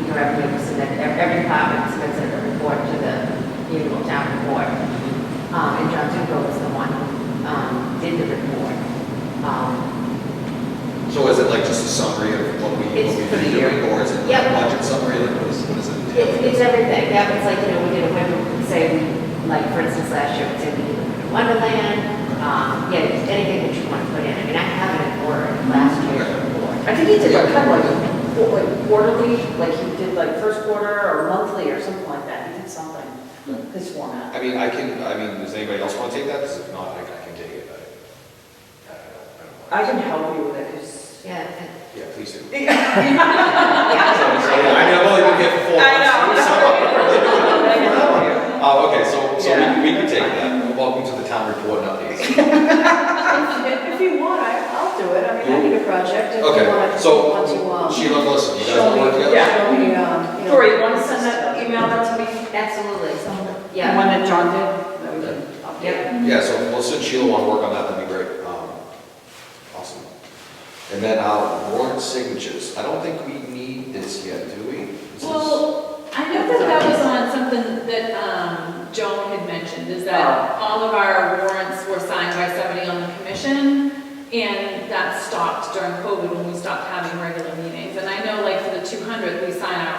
Speaker 4: department submits a report to the annual town report. And John Zuko was the one who did the report.
Speaker 1: So is it like just a summary of what we've
Speaker 4: It's for the
Speaker 1: been
Speaker 4: year.
Speaker 1: doing, or is it like
Speaker 4: Yep.
Speaker 1: a budget summary? Like what is it entail?
Speaker 4: It's everything, yeah, it's like, we did a winter, say, like, for instance, last year, we said we did a winter Wonderland, it's anything that you want to put in. I mean, I have it in Word last year's report.
Speaker 2: I think he did like kind of like quarterly, like he did like first quarter or monthly or something like that. He did something, his format.
Speaker 1: I mean, does anybody else want to take that? Because if not, I can take it.
Speaker 2: I can help you with it, because.
Speaker 4: Yeah,
Speaker 1: Yeah, please do.
Speaker 2: Yeah.
Speaker 1: I mean, I've only been here for 4 months.
Speaker 2: I know.
Speaker 1: Okay, so
Speaker 2: Yeah.
Speaker 1: we can take that. Welcome to the town report and updates.
Speaker 7: If you want, I'll do it. I mean, I need a project. If you
Speaker 1: Okay,
Speaker 7: want to-
Speaker 1: so
Speaker 7: want to,
Speaker 1: Sheila, Melissa, you guys
Speaker 7: show
Speaker 1: want to work
Speaker 7: me,
Speaker 1: together?
Speaker 2: Yeah.
Speaker 7: show me,
Speaker 2: Tori, you want to send that, email that to me?
Speaker 4: absolutely.
Speaker 2: The
Speaker 4: Yeah.
Speaker 2: one that John did? That we can update.
Speaker 4: Yep.
Speaker 1: Yeah, so Melissa and Sheila want to work on that, that'd be great. Awesome. And then warrant signatures. I don't think we need this yet, do we? This is-
Speaker 3: Well, I know that was on something that Joan had mentioned, is that all of our warrants were signed by somebody on the commission, and that stopped during COVID when we stopped having regular meetings. And I know like for the 200th, we sign our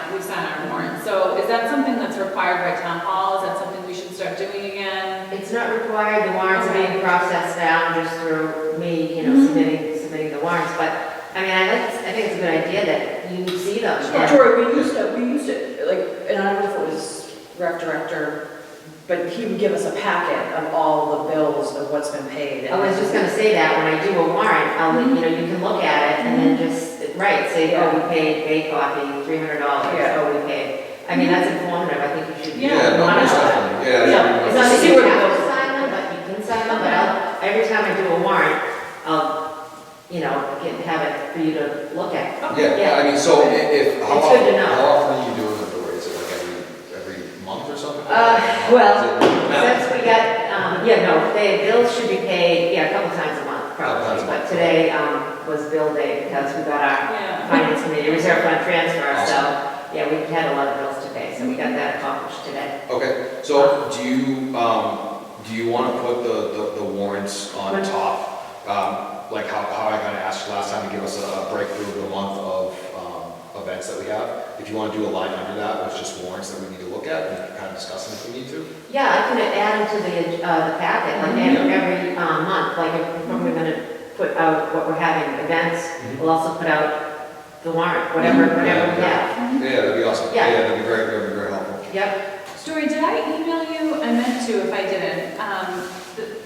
Speaker 3: warrants. So is that something that's required by town hall? Is that something we should start doing again?
Speaker 4: It's not required, the warrants are being processed now just through me, submitting the warrants, but, I mean, I think it's a good idea that you see them.
Speaker 2: Well, Tori, we used it, like, and I don't know if it was rec director, but he would give us a packet of all the bills of what's been paid.
Speaker 4: I was just gonna say that, when I do a warrant, you can look at it and then just, say, oh, we paid Bay Coffee $300,
Speaker 2: Yeah.
Speaker 4: oh, we paid. I mean, that's informative, I think you should.
Speaker 3: Yeah,
Speaker 1: no,
Speaker 4: monitor
Speaker 1: most
Speaker 4: that.
Speaker 1: definitely. Yeah.
Speaker 4: It's not that
Speaker 2: See
Speaker 4: you
Speaker 2: where it
Speaker 4: have to
Speaker 2: goes.
Speaker 4: sign them, but you can sign them, but every time I do a warrant, I'll, have it for you to look at.
Speaker 1: Yeah, I mean, so if, how
Speaker 4: It's good to
Speaker 1: often,
Speaker 4: know.
Speaker 1: how often are you doing the door? Is it like every month or something?
Speaker 4: Well,
Speaker 1: Is it-
Speaker 4: since we got, the bills should be paid, a couple times a month
Speaker 1: Couple times
Speaker 4: probably.
Speaker 1: a
Speaker 4: But
Speaker 1: month.
Speaker 4: today was bill day because we got our
Speaker 2: Yeah.
Speaker 4: finance committee reserve fund transfer. So,
Speaker 1: Awesome.
Speaker 4: yeah, we had a lot of bills to pay, so we got that accomplished today.
Speaker 1: Okay, so do you want to put the warrants on
Speaker 4: When-
Speaker 1: top? Like how I kind of asked you last time to give us a breakthrough of the month of events that we have? If you want to do a line under that with just warrants that we need to look at, we can kind of discuss them if we need to.
Speaker 4: Yeah, I can add them to the packet, like every month, like if we're gonna put out what we're having, events, we'll also put out the warrant, whatever we have.
Speaker 1: Yeah, that'd be awesome.
Speaker 4: Yeah.
Speaker 1: That'd be very helpful.
Speaker 4: Yep,
Speaker 3: Story, did I email you? I meant to if I didn't.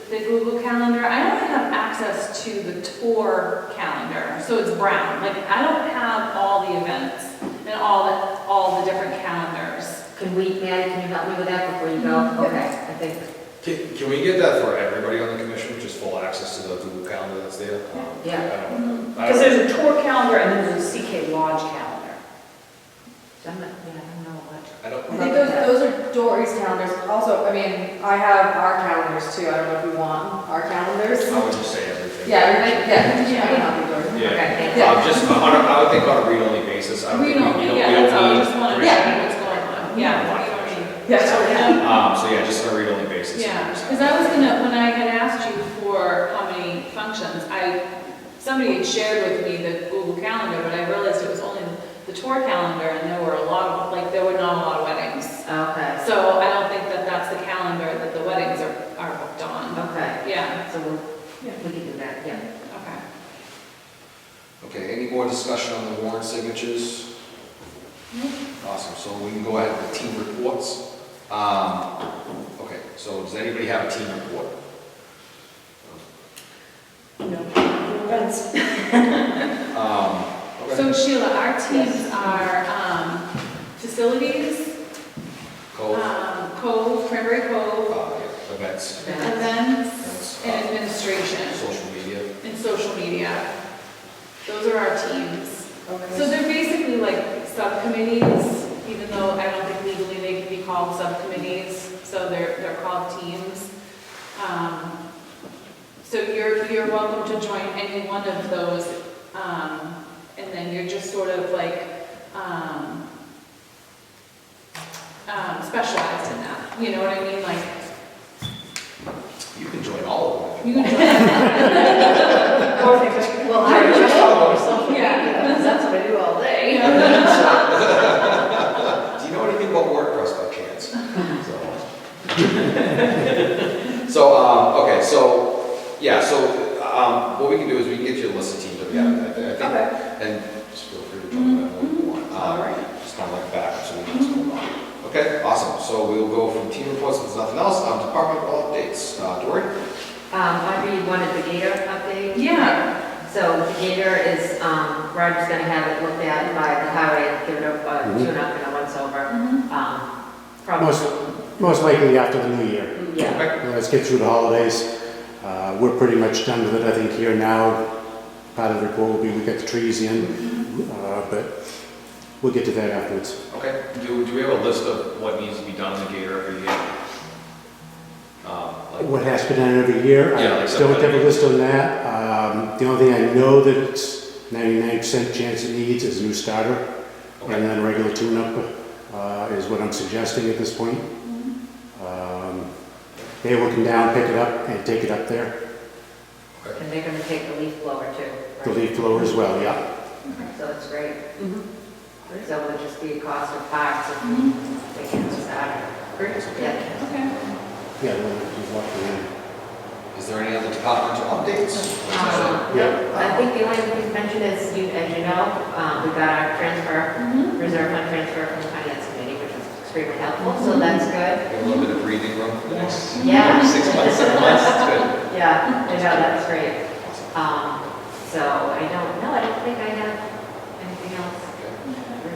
Speaker 3: The Google Calendar, I only have access to the tour calendar, so it's brown. Like, I don't have all the events and all the different calendars.
Speaker 4: Maddie, can you help me with that before you go? Okay, I think,
Speaker 1: Can we get that for everybody on the commission, just full access to the Google Calendar that's there?
Speaker 4: Yeah.
Speaker 2: Because there's a tour calendar and then there's a CK Lodge calendar.
Speaker 4: I don't know what.
Speaker 1: I don't.
Speaker 9: I think those are Dory's calendars. Also, I mean, I have our calendars too. I don't know if you want our calendars.
Speaker 1: I would just say everything.
Speaker 9: Yeah, everything, yeah, I can help you, Dory.
Speaker 1: Yeah.
Speaker 4: Okay, thank you.
Speaker 9: Yeah.
Speaker 1: Just I would think on a read-only basis. I don't think we don't
Speaker 3: Yeah, that's all, I
Speaker 1: need
Speaker 3: just wanted to
Speaker 1: three.
Speaker 3: see what's going on. Yeah, we don't need.
Speaker 9: Yeah, so, yeah.
Speaker 1: So yeah, just on a read-only basis.
Speaker 3: Yeah, because I was gonna, when I had asked you for how many functions, somebody had shared with me the Google Calendar, but I realized it was only the tour calendar, and there were there were not a lot of weddings.
Speaker 4: Okay,
Speaker 3: So I don't think that that's the calendar that the weddings are booked on.
Speaker 4: okay,
Speaker 3: Yeah,
Speaker 4: so we can do that, yeah.
Speaker 3: okay.
Speaker 1: Okay, any more discussion on the warrant signatures? Awesome, so we can go ahead with team reports. Okay, so does anybody have a team report?
Speaker 2: Events.
Speaker 1: Okay.
Speaker 3: So Sheila, our teams are facilities,
Speaker 1: Code,
Speaker 3: Cove, Cranberry Cove,
Speaker 1: yeah, events,
Speaker 3: events, and administration,
Speaker 1: social media.
Speaker 3: and social media. Those are our teams. So they're basically like subcommittees, even though I don't think legally they can be called subcommittees, so they're called teams. So you're welcome to join any one of those, and then you're just sort of like specialized in that. You know what I mean? Like
Speaker 1: You can join all of them.
Speaker 3: you can join.
Speaker 2: Well, I just follow social
Speaker 3: Yeah.
Speaker 2: media, because that's what I do all day.
Speaker 1: Do you know anything about WordPress by chance? Okay, what we can do is we can get you a list of teams that we have, I think, and just feel free to join them whenever you want.
Speaker 2: All right.
Speaker 1: Just kind of like back, so we know what's going on. Okay, awesome, so we'll go from team reports, if there's nothing else, departmental updates. Dory?
Speaker 4: I wanted the Gator update.
Speaker 3: Yeah.
Speaker 4: So the Gator is, Roger's gonna have it looked at by the highway, give it a tune-up and a once-over. Probably,
Speaker 5: Most likely after the new year.
Speaker 4: yeah.
Speaker 5: Let's get through the holidays. We're pretty much done with it, I think, here now. Part of the report will be we got the trees in, but we'll get to that afterwards.
Speaker 1: Okay, do we have a list of what needs to be done in the Gator every year?
Speaker 5: What has been done every year,
Speaker 1: Yeah,
Speaker 5: I
Speaker 1: like
Speaker 5: still
Speaker 1: something.
Speaker 5: have a list on that. The only thing I know that it's 99% chance it needs is a new starter, and then a regular tune-up is what I'm suggesting at this point. They will come down, pick it up, and take it up there.
Speaker 4: And they're gonna take the leaf blower too. right?
Speaker 5: The leaf blower as well, yeah.
Speaker 4: So that's great. So it'll just be a cost of parts if they can start.
Speaker 3: Great.
Speaker 4: Yeah.
Speaker 3: Okay.
Speaker 5: Yeah, we'll walk in.
Speaker 1: Is there any other departmental updates?
Speaker 4: I think the only thing to mention is, as you know, we got our reserve fund transfer from the finance committee, which was extremely helpful, so that's good.
Speaker 1: Give a little bit of breathing room for the next
Speaker 4: Yeah.
Speaker 1: 6 months, 7 months, that's good.
Speaker 4: Yeah, that's great. So I don't think I have anything else.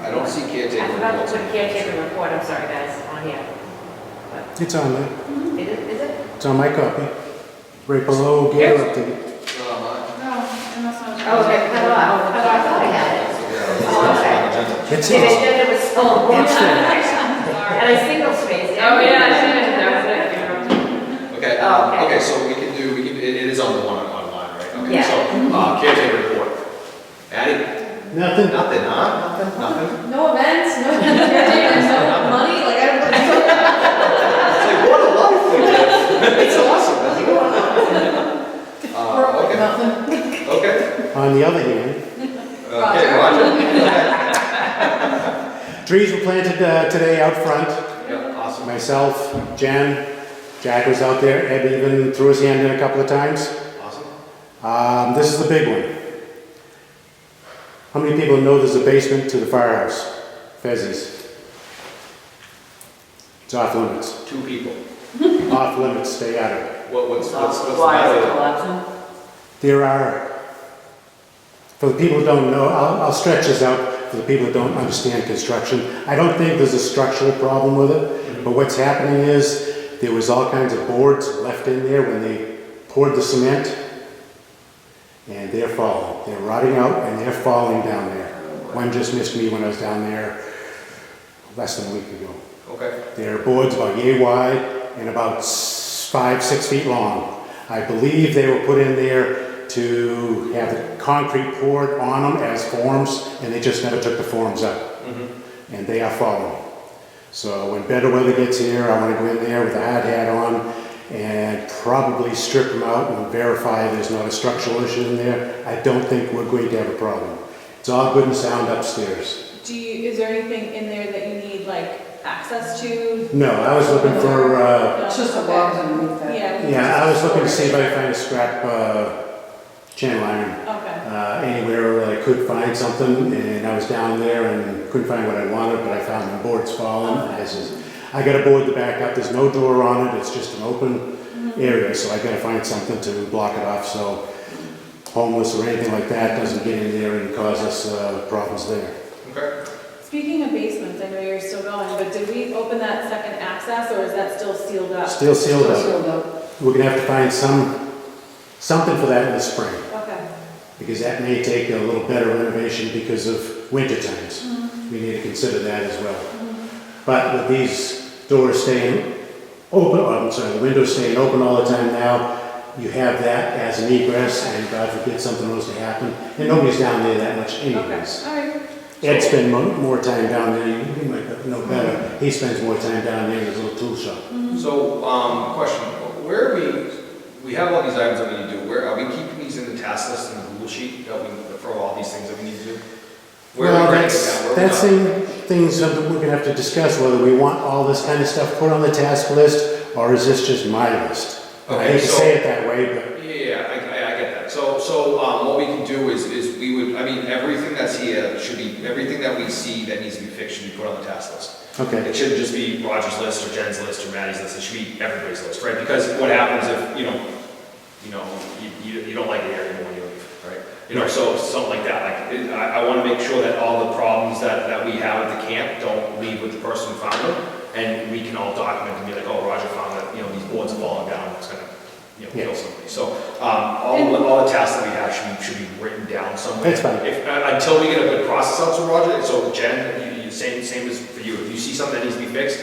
Speaker 1: I don't see caretaker
Speaker 4: I forgot to
Speaker 1: reports.
Speaker 4: put caretaker report, I'm sorry guys, on here.
Speaker 5: It's on there.
Speaker 4: Is it?
Speaker 5: It's on my copy. Right below Gator update.
Speaker 1: Not on mine.
Speaker 3: No, and that's not.
Speaker 4: Oh, okay, cut off. I thought I had it. Oh, okay.
Speaker 5: It's,
Speaker 4: See, the agenda was so long.
Speaker 5: it's there.
Speaker 4: And I single spaced it.
Speaker 2: Oh, yeah, I see it. That was it.
Speaker 1: Okay,
Speaker 4: Oh, okay.
Speaker 1: okay, so we can do, it is on the one online, right? Okay,
Speaker 4: Yeah.
Speaker 1: so, caretaker report. Addie?
Speaker 5: Nothing.
Speaker 1: Nothing, huh? Nothing?
Speaker 9: No events, no caretakers, no money, like I don't know.
Speaker 1: It's like, what a life we live. It's awesome. What's going on? Okay.
Speaker 7: Nothing.
Speaker 1: Okay.
Speaker 5: On the other hand,
Speaker 1: Okay, Roger.
Speaker 5: trees were planted today out front.
Speaker 1: Yeah, awesome.
Speaker 5: Myself, Jen, Jack was out there, Ed even threw his hand in a couple of times.
Speaker 1: Awesome.
Speaker 5: This is the big one. How many people know there's a basement to the firehouse? Fezzi's. It's off limits.
Speaker 1: 2 people.
Speaker 5: Off limits, stay out of it.
Speaker 1: What's the
Speaker 2: Why is it
Speaker 1: matter?
Speaker 2: collapsing?
Speaker 5: There are, for the people who don't know, I'll stretch this out for the people who don't understand construction. I don't think there's a structural problem with it, but what's happening is there was all kinds of boards left in there when they poured the cement, and they're falling. They're rotting out and they're falling down there. One just missed me when I was down there less than a week ago.
Speaker 1: Okay.
Speaker 5: They're boards about yay wide and about 5-6 feet long. I believe they were put in there to have the concrete poured on them as forms, and they just never took the forms out.
Speaker 1: Mm-hmm.
Speaker 5: And they are falling. So when better weather gets here, I want to go in there with a hard hat on and probably strip them out and verify there's not a structural issue in there. I don't think we're going to have a problem. It's all good and sound upstairs.
Speaker 3: Is there anything in there that you need like access to?
Speaker 5: No, I was looking for,
Speaker 7: It's just the logs underneath that.
Speaker 5: yeah, I was looking to see if I could find a scrap channel iron.
Speaker 3: Okay.
Speaker 5: Anywhere I could find something, and I was down there and couldn't find what I wanted, but I found the boards falling. I got a board to back up, there's no door on it, it's just an open area, so I gotta find something to block it off so homeless or anything like that doesn't get in there and cause us problems there.
Speaker 1: Okay.
Speaker 3: Speaking of basements, I know you're still going, but did we open that second access or is that still sealed up?
Speaker 5: Still sealed
Speaker 7: Still
Speaker 5: up.
Speaker 7: sealed up.
Speaker 5: We're gonna have to find something for that in the spring,
Speaker 3: Okay.
Speaker 5: because that may take a little better renovation because of winter times. We need to consider that as well. But with these doors staying open, the windows staying open all the time now, you have that as an egress, and God forbid something was to happen, and nobody's down there that much anyways.
Speaker 3: All right.
Speaker 5: Ed spends more time down there, you might know better, he spends more time down there in his little tool shop.
Speaker 1: So, question, where are we have all these items that we need to do, where, are we keeping these in the task list in the Google Sheet, that we, for all these things that we need to do? Where are
Speaker 5: Well,
Speaker 1: we writing it down? Where are we
Speaker 5: that's
Speaker 1: not?
Speaker 5: things that we're gonna have to discuss, whether we want all this kind of stuff put on the task list, or is this just my list? I
Speaker 1: Okay,
Speaker 5: hate to
Speaker 1: so-
Speaker 5: say it that way, but
Speaker 1: Yeah, I get that. So, what we can do is we would, I mean, everything that's here should be, everything that we see that needs to be fixed should be put on the task list.
Speaker 5: okay.
Speaker 1: It shouldn't just be Roger's list or Jen's list or Maddie's list, it should be everybody's list, right? Because what happens if, you don't like it here anymore when you leave, right? So something like that, like, I wanna make sure that all the problems that we have at the camp don't leave with the person who found them, and we can all document and be like, oh, Roger found that, these boards have fallen down, it's gonna, kill somebody. So, all the tasks that we have should be written down somewhere.
Speaker 5: That's fine.
Speaker 1: Until we get a good process out to Roger, so Jen, same as for you, if you see something that needs to be fixed,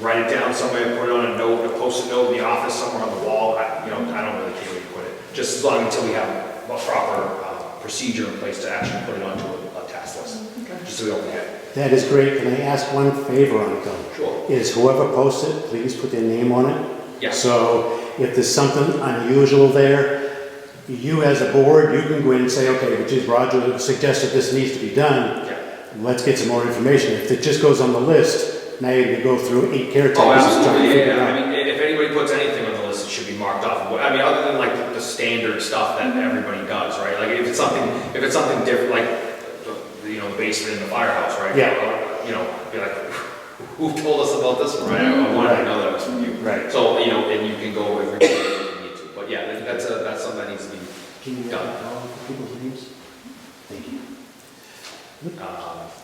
Speaker 1: write it down somewhere, put it on a note, a post-it note in the office, somewhere on the wall, I don't really care where you put it, just as long until we have a proper procedure in place to actually put it onto a task list, just so we don't forget.
Speaker 5: That is great. Can I ask one favor on it though?
Speaker 1: Sure.
Speaker 5: Is whoever posts it, please put their name on it.
Speaker 1: Yeah.
Speaker 5: So if there's something unusual there, you as a board, you can go in and say, okay, which is Roger suggested this needs to be done.
Speaker 1: Yeah.
Speaker 5: Let's get some more information. If it just goes on the list, now you can go through 8 caretakers.
Speaker 1: Oh,
Speaker 5: and try to
Speaker 1: absolutely,
Speaker 5: figure it
Speaker 1: yeah.
Speaker 5: out.
Speaker 1: I mean, if anybody puts anything on the list, it should be marked off. I mean, other than like the standard stuff that everybody does, right? Like if it's something different, like the basement in the firehouse, right?
Speaker 5: Yeah.
Speaker 1: Be like, who told us about this one, right? I wanted to know that it was from you.
Speaker 5: Right.
Speaker 1: So, and you can go and review it if you need to. But yeah, that's something that needs to be
Speaker 5: Can you
Speaker 1: done.
Speaker 5: call people's names? Thank you.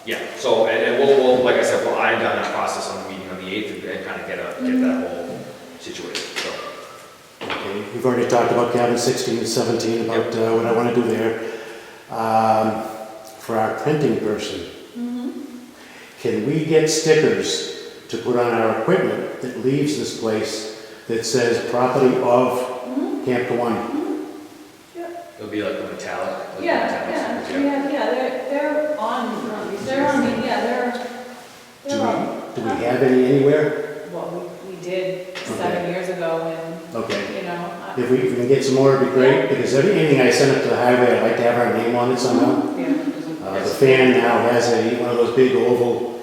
Speaker 1: Yeah, so, and we'll, like I said, we'll iron down that process on the meeting on the 8th and kind of get that whole situated, so.
Speaker 5: Okay, we've already talked about cabin 16 and 17, about what I want to do there. For our printing person, can we get stickers to put on our equipment that leaves this place that says property of Camp Kawani?
Speaker 6: It'll be like a metallic. like
Speaker 3: Yeah,
Speaker 6: metallic stickers,
Speaker 3: they're on, they're
Speaker 5: Do
Speaker 3: on.
Speaker 5: we have any anywhere?
Speaker 2: Well, we did 7 years ago and,
Speaker 5: Okay.
Speaker 2: you know.
Speaker 5: If we can get some more, it'd be great, because anything I send up to the highway, I'd like to have our name on it somehow. The fan now has one of those big oval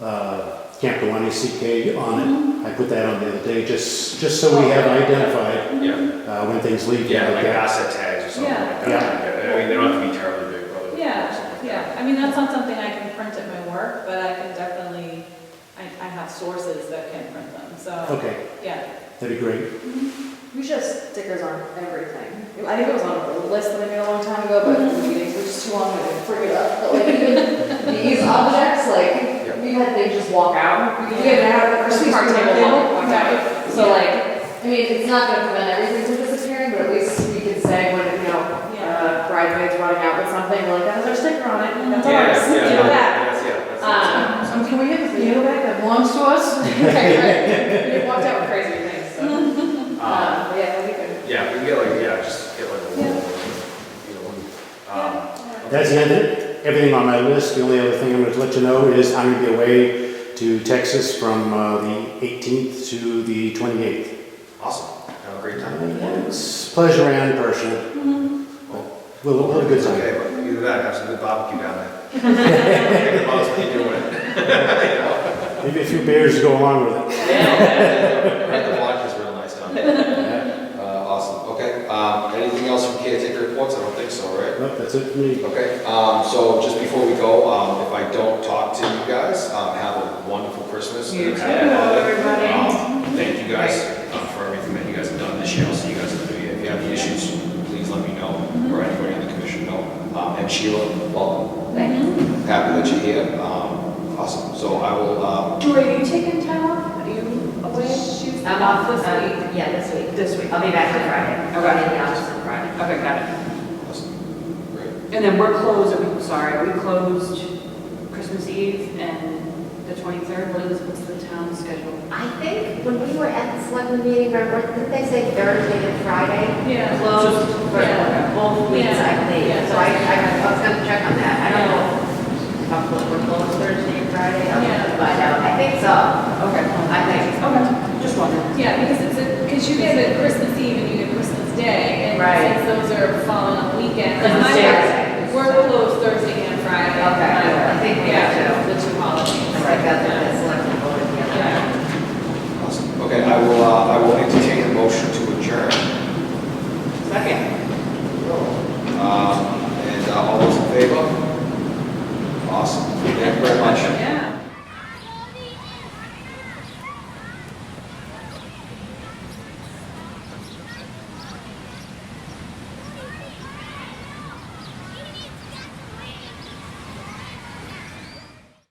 Speaker 5: Camp Kawani CK on it. I put that on the other day, just so we have identified
Speaker 6: Yeah,
Speaker 5: when things leave.
Speaker 6: yeah, like
Speaker 5: that.
Speaker 6: asset tags or something
Speaker 3: Yeah.
Speaker 6: like that. I mean, they don't have to be terribly big, probably.
Speaker 3: Yeah,
Speaker 6: something like
Speaker 3: yeah,
Speaker 6: that.
Speaker 3: I mean, that's not something I can print at my work, but I can definitely, I have sources that can print them, so,
Speaker 5: Okay,
Speaker 3: yeah.
Speaker 5: that'd be great.
Speaker 9: We should have stickers on everything. I think it was on a list that I made a long time ago, but the meetings were just too long, I didn't bring it up. But like even these objects, like, we had things just walk out. You get it out of the Christmas card table, walk out. So like, I mean, it's not gonna prevent everything from disappearing, but at least we can say when, bridesmaids running out with something, we're like, that was our sticker on it, that's ours.
Speaker 6: Yeah,
Speaker 9: You know that.
Speaker 6: that's
Speaker 7: So can we get the piano back that belongs to us?
Speaker 9: Right. You walked out with crazy things, so. But yeah, that'd be good.
Speaker 6: Yeah, we can get like, just get like a little,
Speaker 5: That's the end of it. Everything on my list. The only other thing I'm going to let you know is I'm going to be away to Texas from the 18th to the 28th.
Speaker 6: awesome, have a great time.
Speaker 5: It's pleasure and personal. We'll have a good time.
Speaker 6: Okay, but either that, have some good barbecue down there. Think about us when you're doing it.
Speaker 5: Maybe a few beers to go along with it.
Speaker 6: Right, the vodka's real nice down there. Awesome, okay. Anything else from caretaker reports? I don't think so, right?
Speaker 5: Nope, that's it for me.
Speaker 6: Okay, so just before we go, if I don't talk to you guys, have a wonderful Christmas.
Speaker 2: You
Speaker 6: and
Speaker 2: too,
Speaker 6: happy holiday.
Speaker 2: everybody.
Speaker 6: Thank you guys for everything that you guys have done this year. I'll see you guys in the new year. If you have any issues, please let me know, or anybody in the commission know. And Sheila, welcome.
Speaker 2: Thank you.
Speaker 6: Happy that you're here. Awesome. So I will,
Speaker 2: Joy, are you taking time off? Are you away?
Speaker 4: I'm off this week. Yeah, this week.
Speaker 2: This week.
Speaker 4: I'll be back on Friday.
Speaker 2: Okay.
Speaker 4: I'll be in the office on Friday.
Speaker 2: Okay, got it.
Speaker 6: awesome. Great.
Speaker 2: And then we're closed, we closed Christmas Eve and the 23rd. What's the town schedule?
Speaker 4: I think when we were at the selectmen meeting, remember, didn't they say Thursday and Friday?
Speaker 3: Yeah.
Speaker 4: Closed for
Speaker 3: Yeah.
Speaker 4: both weeks, I
Speaker 3: Yeah.
Speaker 4: believe.
Speaker 3: Yeah.
Speaker 4: So I was gonna check on that. I don't know if we're closed Thursday and Friday. I'll have to find out. I think so.
Speaker 2: Okay.
Speaker 4: I think.
Speaker 2: Okay, just wondering.
Speaker 3: Yeah, because you get it Christmas Eve and you get Christmas Day, and
Speaker 4: Right.
Speaker 3: since those are falling on the weekend.
Speaker 4: Because it's Saturday.
Speaker 3: We're closed Thursday and Friday.
Speaker 4: Okay, I think we have to.
Speaker 3: The two holidays.
Speaker 4: I got the selectmen voted together.
Speaker 3: Yeah.
Speaker 6: Awesome. Okay, I will entertain a motion to adjourn.
Speaker 2: Second.
Speaker 6: And all those in favor? Awesome. Thank you very much.